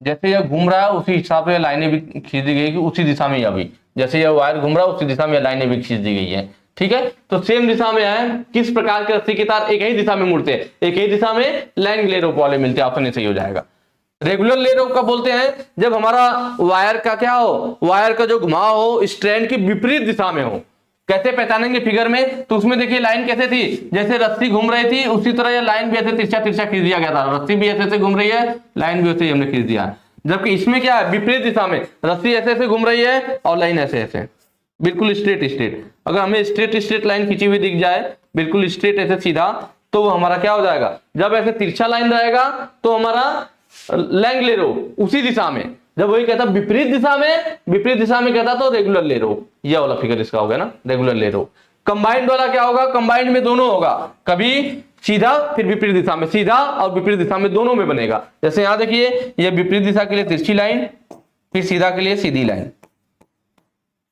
A: जैसे यह घूम रहा है उसी हिसाब से लाइनें भी खींच दी गई कि उसी दिशा में यह भी, जैसे यह वायर घूम रहा है उसी दिशा में लाइनें भी खींच दी गई है। ठीक है, तो सेम दिशा में है। किस प्रकार के रस्सी के तार एक ही दिशा में मुड़ते हैं, एक ही दिशा में लैंग ले रोप वाले मिलते हैं, ऑप्शन सही हो जाएगा। रेगुलर ले रोप का बोलते हैं जब हमारा वायर का क्या हो, वायर का जो घुमाव हो स्ट्रैंड की विपरीत दिशा में हो। कैसे पहचानेंगे फिगर में, तो उसमें देखिए लाइन कैसे थी, जैसे रस्सी घूम रही थी उसी तरह यह लाइन भी ऐसे तिरछा तिरछा खींच दिया गया था, रस्सी भी ऐसे ऐसे घूम रही है, लाइन भी ऐसे हमने खींच दिया। जबकि इसमें क्या है, विपरीत दिशा में रस्सी ऐसे ऐसे घूम रही है और लाइन ऐसे ऐसे। बिल्कुल स्ट्रेट स्ट्रेट, अगर हमें स्ट्रेट स्ट्रेट लाइन खींची हुई दिख जाए, बिल्कुल स्ट्रेट ऐसे सीधा, तो वो हमारा क्या हो जाएगा, जब ऐसे तिरछा लाइन रहेगा तो हमारा लैंगले रो उसी दिशा में, जब वही कहता विपरीत दिशा में, विपरीत दिशा में कहता तो रेगुलर ले रो, ये वाला फिगर इसका हो गया ना, रेगुलर ले रो। कंबाइंड वाला क्या होगा, कंबाइंड में दोनों होगा, कभी सीधा फिर विपरीत दिशा में, सीधा और विपरीत दिशा में दोनों में बनेगा। जैसे यहां देखिए, ये विपरीत दिशा के लिए तिरछी लाइन, फिर सीधा के लिए सीधी लाइन,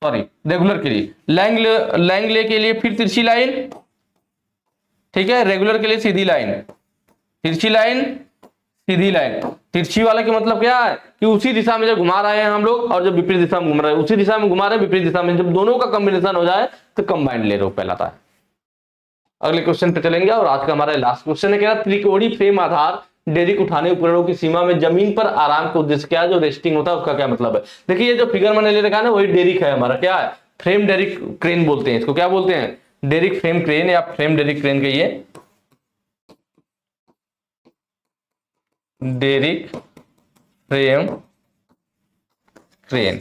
A: सॉरी रेगुलर के लिए लैंगले के लिए फिर तिरछी लाइन, ठीक है, रेगुलर के लिए सीधी लाइन, तिरछी लाइन सीधी लाइन। तिरछी वाला का मतलब क्या है कि उसी दिशा में जब घुमा रहे हैं हम लोग, और जब विपरीत दिशा में घुमा रहे हैं उसी दिशा में घुमा रहे हैं, विपरीत दिशा में, जब दोनों का कॉम्बिनेशन हो जाए तो कंबाइंड ले रो कहलाता है। अगले क्वेश्चन पे चलेंगे, और आज का हमारा लास्ट क्वेश्चन है, क्या त्रिकोणीय फ्रेम आधार डेरिक उठाने उपकरणों की सीमा में जमीन पर आराम का उद्देश्य क्या है, जो रेस्टिंग होता है उसका क्या मतलब है। देखिए ये जो फिगर मैंने ले रखा है ना, वही डेरिक है हमारा, क्या है, फ्रेम डेरिक क्रेन बोलते हैं इसको, क्या बोलते हैं, डेरिक फ्रेम क्रेन या फ्रेम डेरिक क्रेन कहिए, डेरिक फ्रेम क्रेन।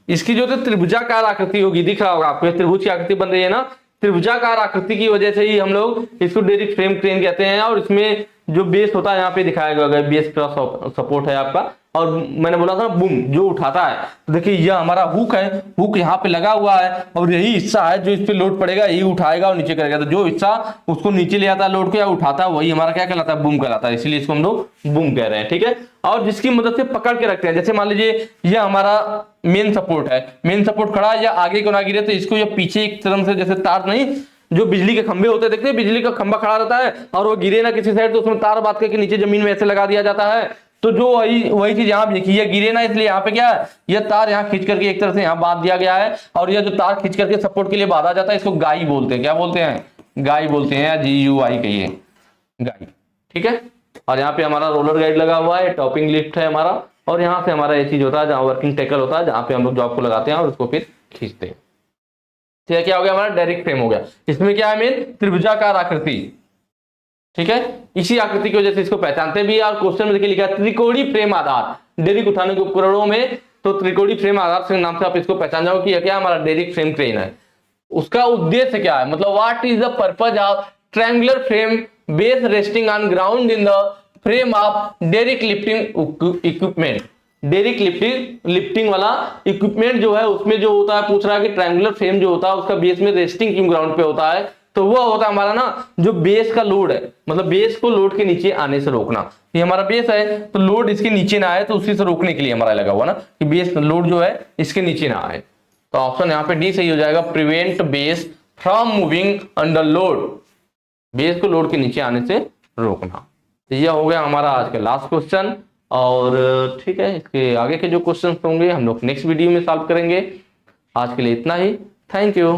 A: इसकी जो त्रिभुजाकार आकृति होगी, दिख रहा होगा आपको, त्रिभुज की आकृति बन रही है ना, त्रिभुजाकार आकृति की वजह से ही हम लोग इसको डेरिक फ्रेम क्रेन कहते हैं। और इसमें जो बेस होता है यहाँ पे दिखाया गया है, बेस का सपोर्ट है आपका, और मैंने बोला था बूम जो उठाता है, तो देखिए यह हमारा हुक है, हुक यहाँ पे लगा हुआ है, और यही हिस्सा है जो इस पे लोड पड़ेगा, यही उठाएगा और नीचे करेगा, तो जो हिस्सा उसको नीचे ले आता है लोड को या उठाता है, वही हमारा क्या कहलाता है, बूम कहलाता है, इसलिए इसको हम लोग बूम कह रहे हैं, ठीक है। और जिसकी मदद से पकड़ के रखते हैं, जैसे मान लीजिए यह हमारा मेन सपोर्ट है, मेन सपोर्ट खड़ा है या आगे को ना गिरे, तो इसको ये पीछे एक तरफ से, जैसे तार नहीं, जो बिजली के खंभे होते हैं, देखते हैं बिजली का खंभा खड़ा रहता है और वो गिरे ना किसी साइड, तो उसमें तार बांध के नीचे जमीन में ऐसे लगा दिया जाता है, तो जो वही चीज यहाँ देखिए, ये गिरे ना, इसलिए यहाँ पे क्या है, ये तार यहाँ खींच करके एक तरह से यहाँ बांध दिया गया है, और ये जो तार खींच करके सपोर्ट के लिए बांधा जाता है, इसको गाई बोलते हैं, क्या बोलते हैं, गाई बोलते हैं, या GUI कहिए, गाई, ठीक है। और यहाँ पे हमारा रोलर गाइड लगा हुआ है, टॉपिंग लिफ्ट है हमारा, और यहाँ से हमारा ये चीज होता है जहाँ वर्किंग टेकल होता है, जहाँ पे हम लोग जॉब को लगाते हैं और उसको फिर खींचते हैं। ठीक है, क्या हो गया हमारा, डायरेक्ट फ्रेम हो गया। इसमें क्या है मेन, त्रिभुजाकार आकृति, ठीक है, इसी आकृति की वजह से इसको पहचानते भी। और क्वेश्चन में देखिए लिखा है त्रिकोणीय फ्रेम आधार डेरिक उठाने के उपकरणों में, तो त्रिकोणीय फ्रेम आधार से नाम से आप इसको पहचान जाओ कि क्या हमारा डेरिक फ्रेम क्रेन है। उसका उद्देश्य क्या है, मतलब what is the purpose of triangular frame base resting on ground in the frame of derrick lifting equipment. Derrick lifting वाला इक्विपमेंट जो है उसमें जो होता है, पूछ रहा है कि ट्रायंगुलर फ्रेम जो होता है उसका बेस में रेस्टिंग क्यों ग्राउंड पे होता है, तो वो होता है हमारा ना जो बेस का लोड है, मतलब बेस को लोड के नीचे आने से रोकना। ये हमारा बेस है तो लोड इसके नीचे ना आए, तो उसी से रोकने के लिए हमारा लगा हुआ ना कि बेस लोड जो है इसके नीचे ना आए। तो ऑप्शन यहाँ पे डी सही हो जाएगा, prevent base from moving under load, base को लोड के नीचे आने से रोकना। तो यह हो गया हमारा आज का लास्ट क्वेश्चन, और ठीक है, इसके आगे के जो क्वेश्चन होंगे हम लोग नेक्स्ट वीडियो में सॉल्व करेंगे। आज के लिए इतना ही, थैंक यू।